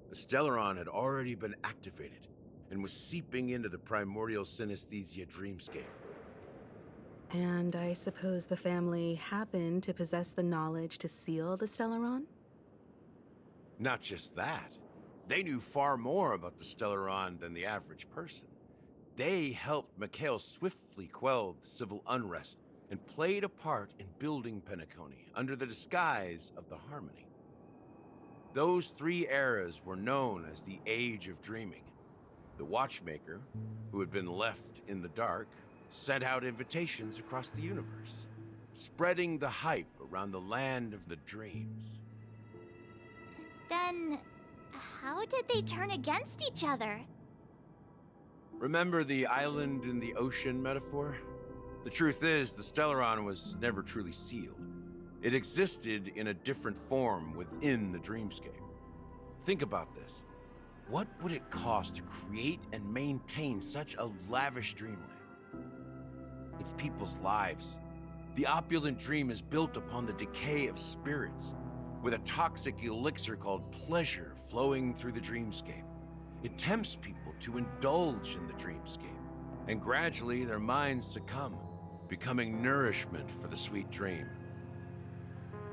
the Stellaron had already been activated and was seeping into the primordial synesthesia dreamscape. And I suppose the family happened to possess the knowledge to seal the Stellaron? Not just that. They knew far more about the Stellaron than the average person. They helped Mikhail swiftly quell the civil unrest and played a part in building Penacony under the disguise of the Harmony. Those three eras were known as the Age of Dreaming. The Watchmaker, who had been left in the dark, sent out invitations across the universe, spreading the hype around the land of the dreams. Then, how did they turn against each other? Remember the island in the ocean metaphor? The truth is, the Stellaron was never truly sealed. It existed in a different form within the dreamscape. Think about this. What would it cost to create and maintain such a lavish dreamland? It's people's lives. The opulent dream is built upon the decay of spirits, with a toxic elixir called pleasure flowing through the dreamscape. It tempts people to indulge in the dreamscape, and gradually their minds succumb, becoming nourishment for the sweet dream.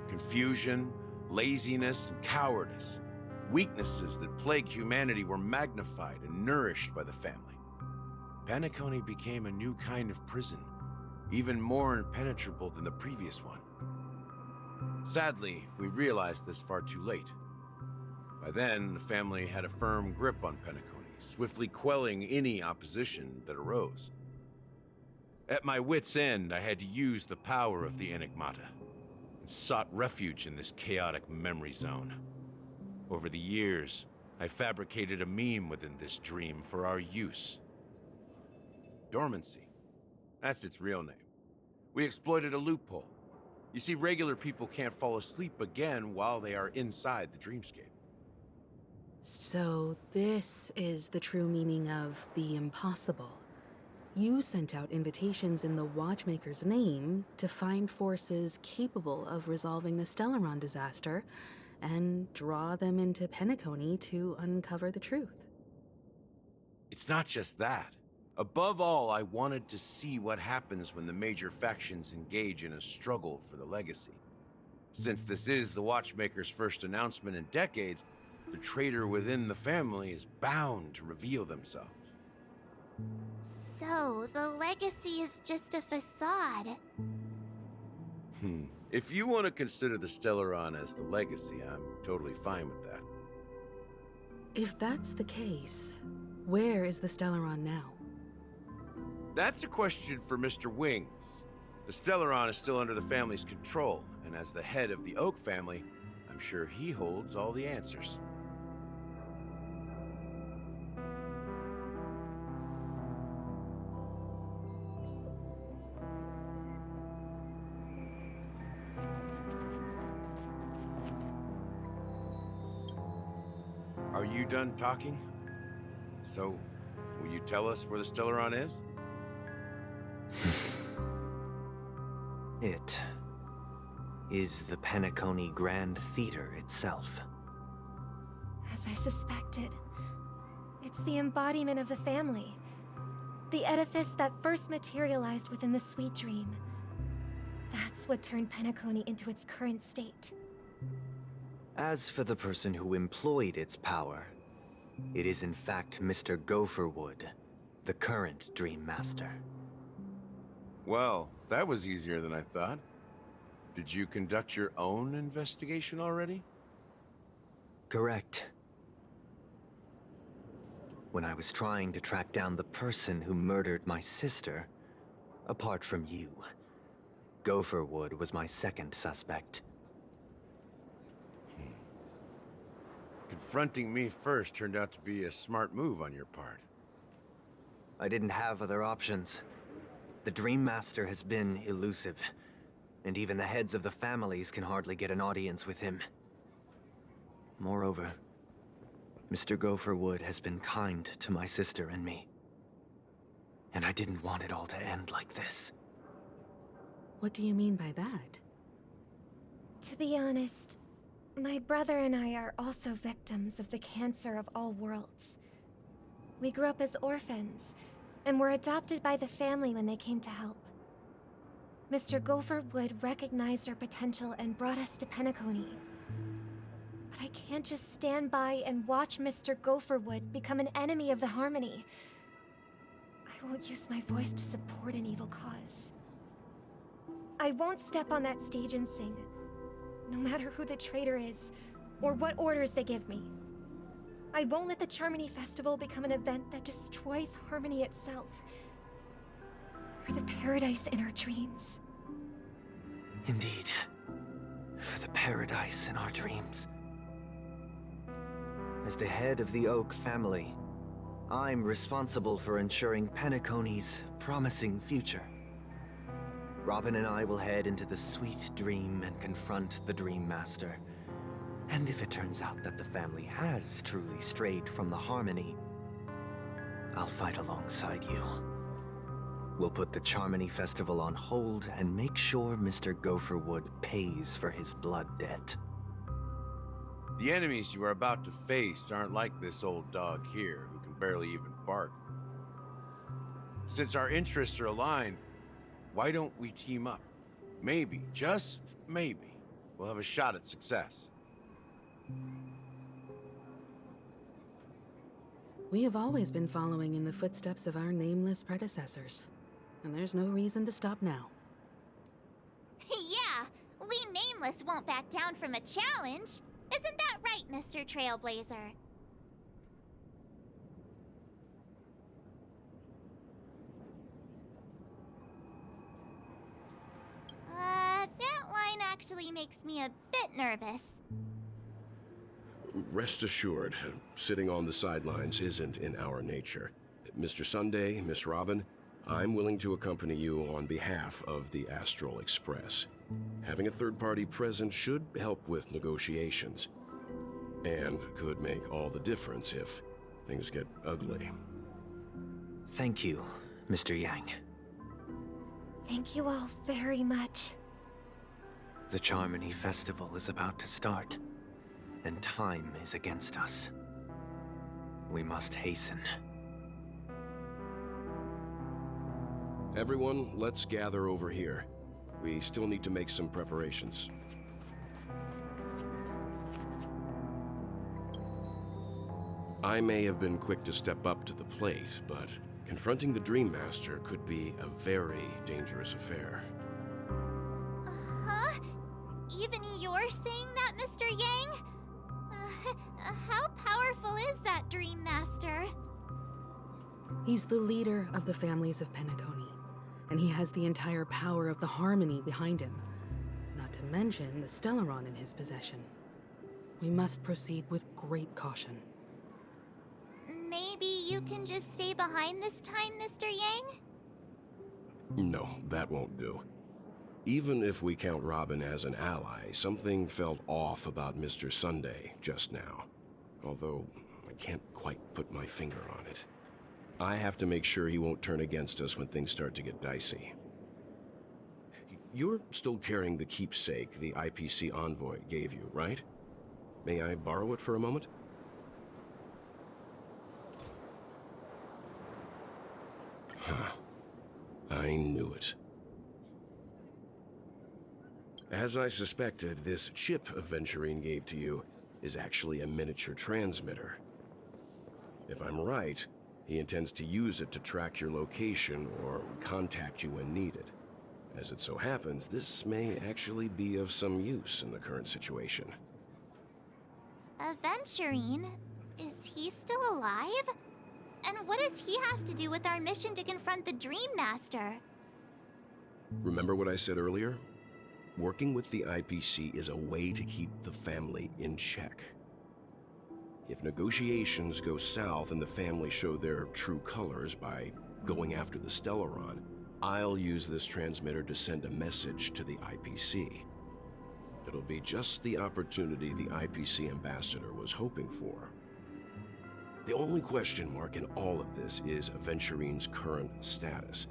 Confusion, laziness, and cowardice, weaknesses that plague humanity, were magnified and nourished by the family. Penacony became a new kind of prison, even more impenetrable than the previous one. Sadly, we realized this far too late. By then, the family had a firm grip on Penacony, swiftly quelling any opposition that arose. At my wit's end, I had to use the power of the Enigmata, and sought refuge in this chaotic memory zone. Over the years, I fabricated a meme within this dream for our use. Dormancy. That's its real name. We exploited a loophole. You see, regular people can't fall asleep again while they are inside the dreamscape. So this is the true meaning of the impossible. You sent out invitations in the Watchmaker's name to find forces capable of resolving the Stellaron disaster and draw them into Penacony to uncover the truth. It's not just that. Above all, I wanted to see what happens when the major factions engage in a struggle for the legacy. Since this is the Watchmaker's first announcement in decades, the traitor within the family is bound to reveal themselves. So, the legacy is just a facade. If you want to consider the Stellaron as the legacy, I'm totally fine with that. If that's the case, where is the Stellaron now? That's a question for Mr. Wings. The Stellaron is still under the family's control, and as the head of the Oak family, I'm sure he holds all the answers. Are you done talking? So, will you tell us where the Stellaron is? It is the Penacony Grand Theater itself. As I suspected, it's the embodiment of the family. The edifice that first materialized within the Sweet Dream. That's what turned Penacony into its current state. As for the person who employed its power, it is in fact Mr. Gopherwood, the current Dream Master. Well, that was easier than I thought. Did you conduct your own investigation already? Correct. When I was trying to track down the person who murdered my sister, apart from you, Gopherwood was my second suspect. Confronting me first turned out to be a smart move on your part. I didn't have other options. The Dream Master has been elusive, and even the heads of the families can hardly get an audience with him. Moreover, Mr. Gopherwood has been kind to my sister and me. And I didn't want it all to end like this. What do you mean by that? To be honest, my brother and I are also victims of the cancer of all worlds. We grew up as orphans, and were adopted by the family when they came to help. Mr. Gopherwood recognized our potential and brought us to Penacony. But I can't just stand by and watch Mr. Gopherwood become an enemy of the Harmony. I won't use my voice to support an evil cause. I won't step on that stage and sing, no matter who the traitor is, or what orders they give me. I won't let the Charmony Festival become an event that destroys Harmony itself. Or the paradise in our dreams. Indeed. For the paradise in our dreams. As the head of the Oak family, I'm responsible for ensuring Penacony's promising future. Robin and I will head into the Sweet Dream and confront the Dream Master. And if it turns out that the family has truly strayed from the Harmony, I'll fight alongside you. We'll put the Charmony Festival on hold and make sure Mr. Gopherwood pays for his blood debt. The enemies you are about to face aren't like this old dog here, who can barely even bark. Since our interests are aligned, why don't we team up? Maybe, just maybe, we'll have a shot at success. We have always been following in the footsteps of our nameless predecessors, and there's no reason to stop now. Yeah, we Nameless won't back down from a challenge. Isn't that right, Mr. Trailblazer? That line actually makes me a bit nervous. rest assured, sitting on the sidelines isn't in our nature. Mr. Sunday, Miss Robin, I'm willing to accompany you on behalf of the Astral Express. Having a third party present should help with negotiations, and could make all the difference if things get ugly. Thank you, Mr. Yang. Thank you all very much. The Charmony Festival is about to start, and time is against us. We must hasten. Everyone, let's gather over here. We still need to make some preparations. I may have been quick to step up to the plate, but confronting the Dream Master could be a very dangerous affair. Huh? Even you're saying that, Mr. Yang? How powerful is that Dream Master? He's the leader of the families of Penacony, and he has the entire power of the Harmony behind him, not to mention the Stellaron in his possession. We must proceed with great caution. Maybe you can just stay behind this time, Mr. Yang? No, that won't do. Even if we count Robin as an ally, something felt off about Mr. Sunday just now. Although, I can't quite put my finger on it. I have to make sure he won't turn against us when things start to get dicey. You're still carrying the keepsake the IPC envoy gave you, right? May I borrow it for a moment? Huh. I knew it. As I suspected, this chip Aventurine gave to you is actually a miniature transmitter. If I'm right, he intends to use it to track your location or contact you when needed. As it so happens, this may actually be of some use in the current situation. Aventurine? Is he still alive? And what does he have to do with our mission to confront the Dream Master? Remember what I said earlier? Working with the IPC is a way to keep the family in check. If negotiations go south and the family show their true colors by going after the Stellaron, I'll use this transmitter to send a message to the IPC. It'll be just the opportunity the IPC ambassador was hoping for. The only question mark in all of this is Aventurine's current status.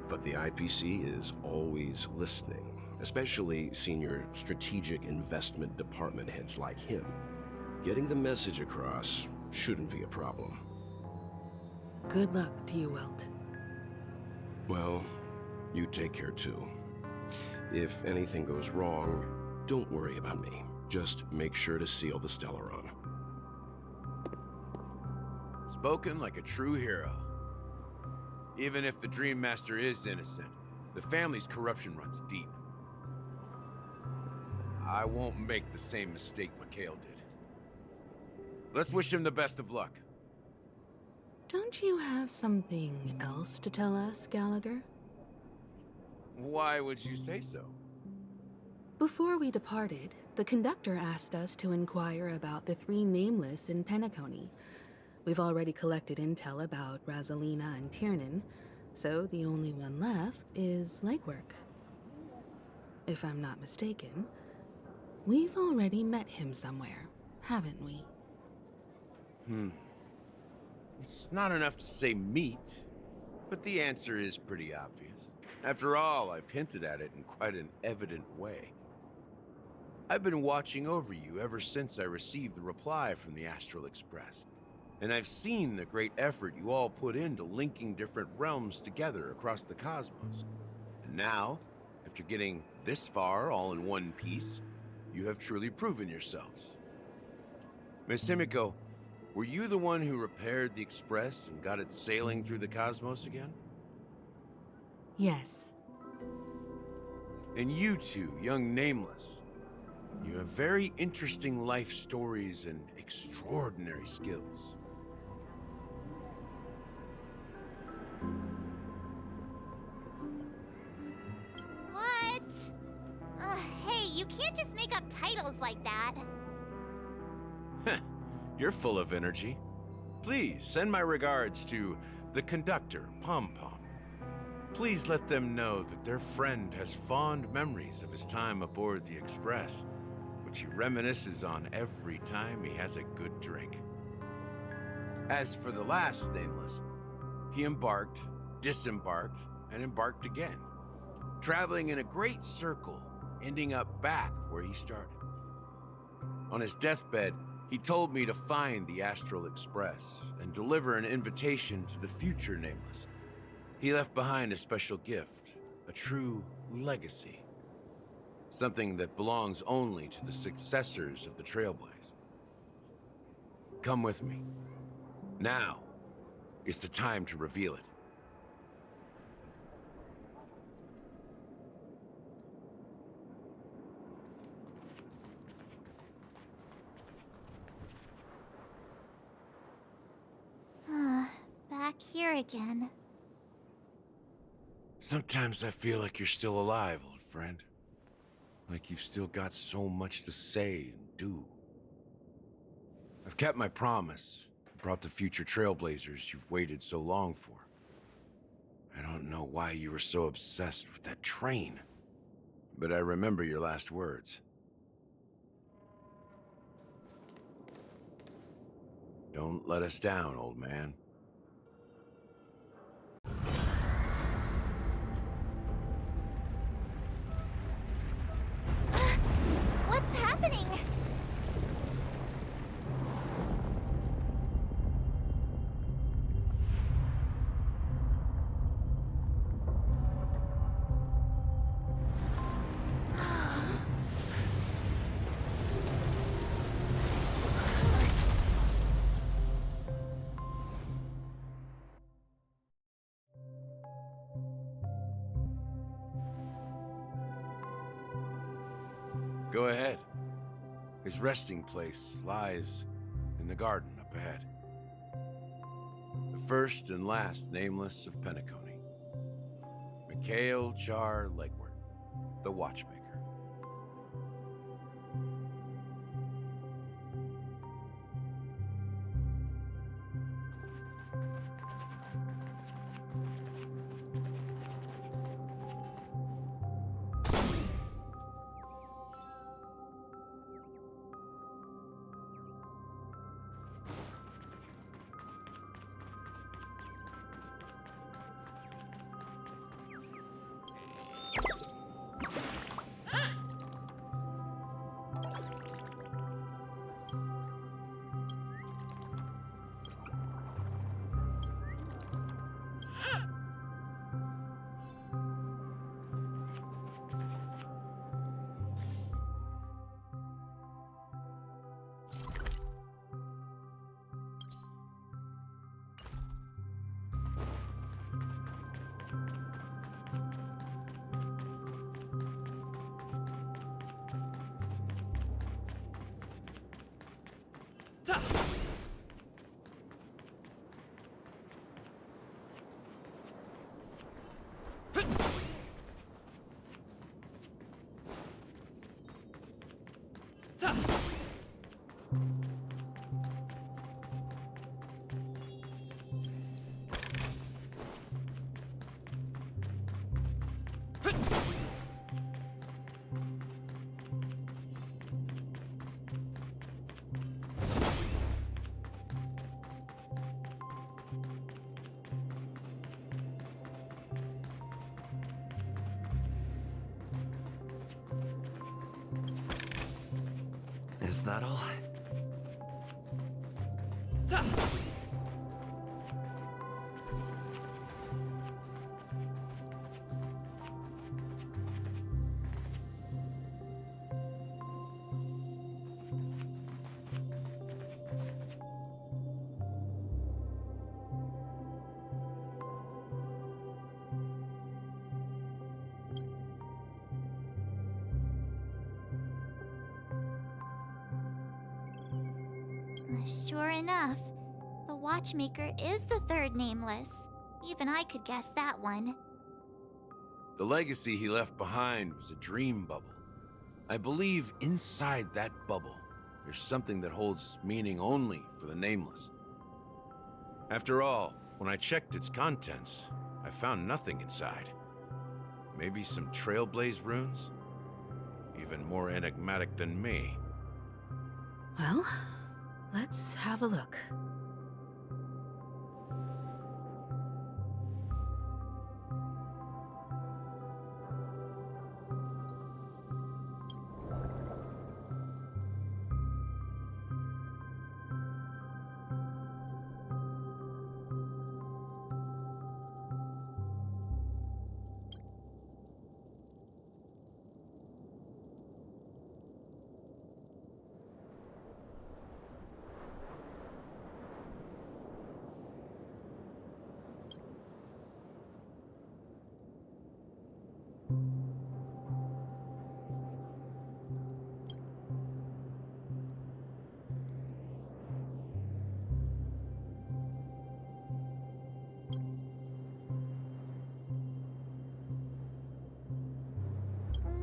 But the IPC is always listening, especially senior strategic investment department heads like him. Getting the message across shouldn't be a problem. Good luck to you, Welt. Well, you take care too. If anything goes wrong, don't worry about me. Just make sure to seal the Stellaron. Spoken like a true hero. Even if the Dream Master is innocent, the family's corruption runs deep. I won't make the same mistake Mikhail did. Let's wish him the best of luck. Don't you have something else to tell us, Gallagher? Why would you say so? Before we departed, the conductor asked us to inquire about the 3 nameless in Penacony. We've already collected intel about Razelina and Tiernan, so the only one left is legwork. If I'm not mistaken, we've already met him somewhere, haven't we? It's not enough to say meet, but the answer is pretty obvious. After all, I've hinted at it in quite an evident way. I've been watching over you ever since I received the reply from the Astral Express, and I've seen the great effort you all put into linking different realms together across the cosmos. And now, after getting this far all in one piece, you have truly proven yourselves. Miss Himiko, were you the one who repaired the Express and got it sailing through the cosmos again? Yes. And you two, young Nameless, you have very interesting life stories and extraordinary skills. What? Hey, you can't just make up titles like that. You're full of energy. Please send my regards to the conductor, Pom Pom. Please let them know that their friend has fond memories of his time aboard the Express, which he reminisces on every time he has a good drink. As for the last nameless, he embarked, disembarked, and embarked again, traveling in a great circle, ending up back where he started. On his deathbed, he told me to find the Astral Express and deliver an invitation to the future nameless. He left behind a special gift, a true legacy. Something that belongs only to the successors of the Trailblaze. Come with me. Now is the time to reveal it. Back here again. Sometimes I feel like you're still alive, old friend. Like you've still got so much to say and do. I've kept my promise. Brought the future Trailblazers you've waited so long for. I don't know why you were so obsessed with that train, but I remember your last words. Don't let us down, old man. What's happening? Go ahead. His resting place lies in the garden up ahead. The first and last nameless of Penacony. Mikhail Char Legward, the Watchmaker. Is that all? Sure enough, the Watchmaker is the third nameless. Even I could guess that one. The legacy he left behind was a dream bubble. I believe inside that bubble There's something that holds meaning only for the Nameless. After all, when I checked its contents, I found nothing inside. Maybe some Trailblaze runes? Even more enigmatic than me. Well, let's have a look.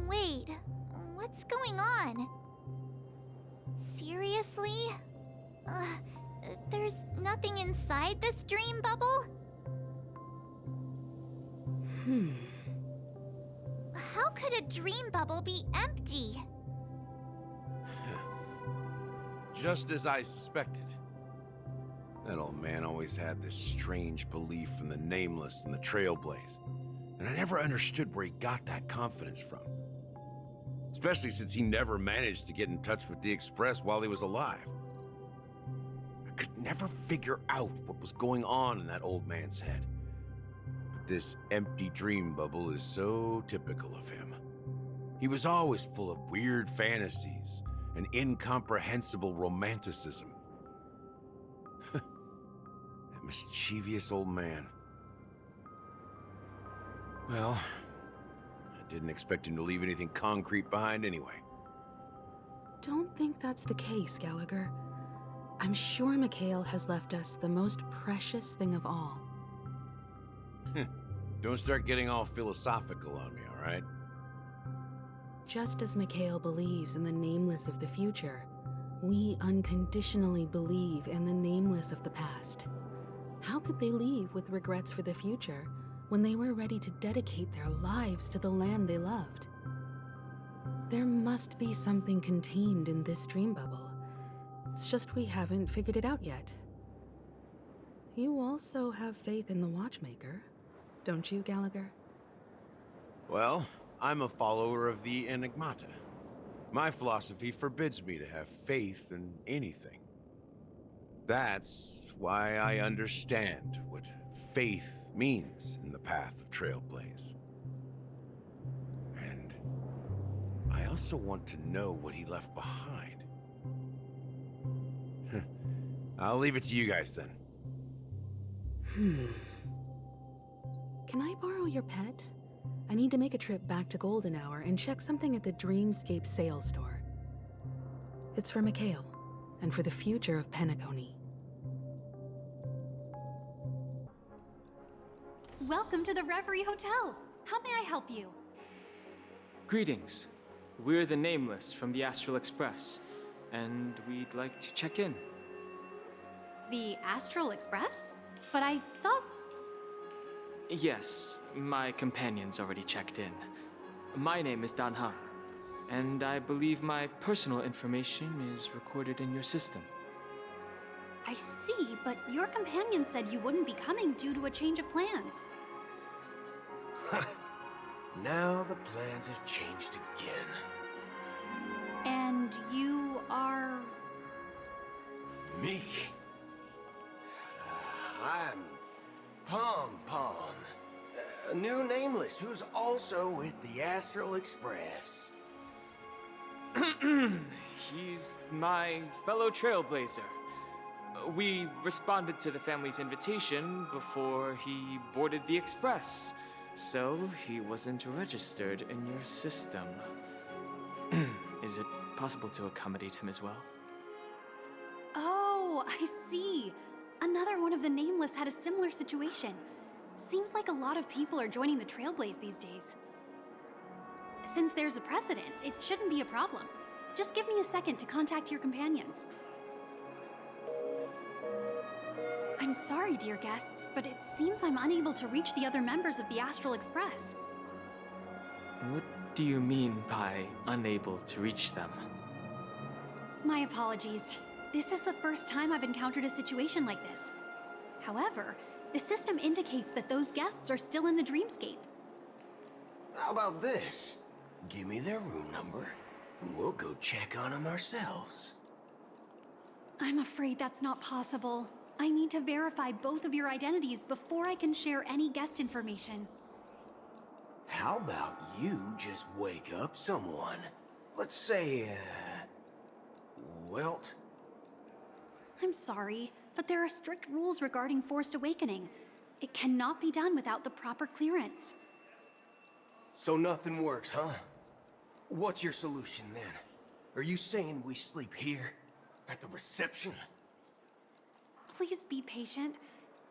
Wait, what's going on? Seriously? There's nothing inside this dream bubble? How could a dream bubble be empty? Just as I suspected. That old man always had this strange belief in the Nameless and the Trailblaze. And I never understood where he got that confidence from. Especially since he never managed to get in touch with the Express while he was alive. I could never figure out what was going on in that old man's head. But this empty dream bubble is so typical of him. He was always full of weird fantasies and incomprehensible romanticism. That mischievous old man. Well, I didn't expect him to leave anything concrete behind anyway. Don't think that's the case, Gallagher. I'm sure Mikhail has left us the most precious thing of all. Don't start getting all philosophical on me, all right? Just as Mikhail believes in the Nameless of the future, we unconditionally believe in the Nameless of the past. How could they leave with regrets for the future when they were ready to dedicate their lives to the land they loved? There must be something contained in this dream bubble. It's just we haven't figured it out yet. You also have faith in the Watchmaker, don't you, Gallagher? Well, I'm a follower of the Enigmata. My philosophy forbids me to have faith in anything. That's why I understand what faith means in the path of Trailblaze. And I also want to know what he left behind. I'll leave it to you guys then. Can I borrow your pet? I need to make a trip back to Golden Hour and check something at the Dreamscape sales store. It's for Mikhail, and for the future of Penacony. Welcome to the Reverie Hotel. How may I help you? Greetings. We're the Nameless from the Astral Express, and we'd like to check in. The Astral Express? But I thought... Yes, my companion's already checked in. My name is Dan Hung, and I believe my personal information is recorded in your system. I see, but your companion said you wouldn't be coming due to a change of plans. Now the plans have changed again. And you are... Me? I'm Pom Pom, a new Nameless who's also with the Astral Express. He's my fellow Trailblazer. We responded to the family's invitation before he boarded the Express, so he wasn't registered in your system. Is it possible to accommodate him as well? Oh, I see. Another one of the Nameless had a similar situation. Seems like a lot of people are joining the Trailblaze these days. Since there's a precedent, it shouldn't be a problem. Just give me a second to contact your companions. I'm sorry, dear guests, but it seems I'm unable to reach the other members of the Astral Express. What do you mean by unable to reach them? My apologies. This is the first time I've encountered a situation like this. However, the system indicates that those guests are still in the dreamscape. How about this? Give me their room number, and we'll go check on them ourselves. I'm afraid that's not possible. I need to verify both of your identities before I can share any guest information. How about you just wake up someone? Let's say, Welt? I'm sorry, but there are strict rules regarding forced awakening. It cannot be done without the proper clearance. So nothing works, huh? What's your solution then? Are you saying we sleep here? At the reception? Please be patient.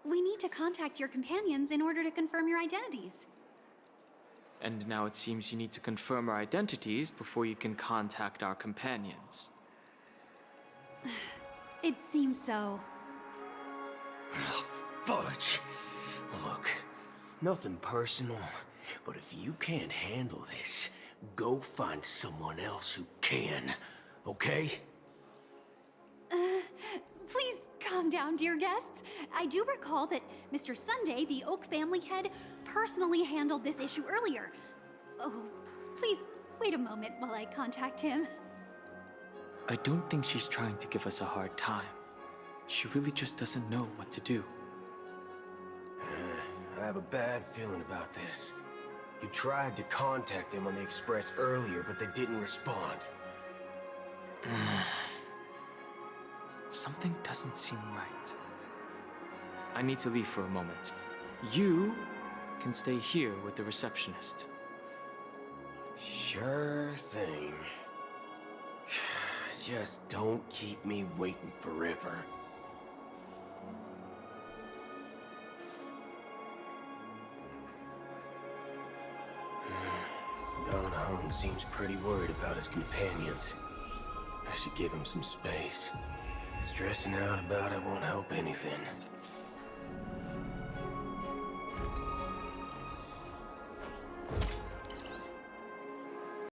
We need to contact your companions in order to confirm your identities. And now it seems you need to confirm our identities before you can contact our companions. It seems so. Oh, fudge! Look, nothing personal, but if you can't handle this, go find someone else who can, okay? Please calm down, dear guests. I do recall that Mr. Sunday, the Oak family head, personally handled this issue earlier. Oh, please wait a moment while I contact him. I don't think she's trying to give us a hard time. She really just doesn't know what to do. I have a bad feeling about this. You tried to contact them on the Express earlier, but they didn't respond. Something doesn't seem right. I need to leave for a moment. You can stay here with the receptionist. Sure thing. Just don't keep me waiting forever. Don Home seems pretty worried about his companions. I should give him some space. Stressing out about it won't help anything.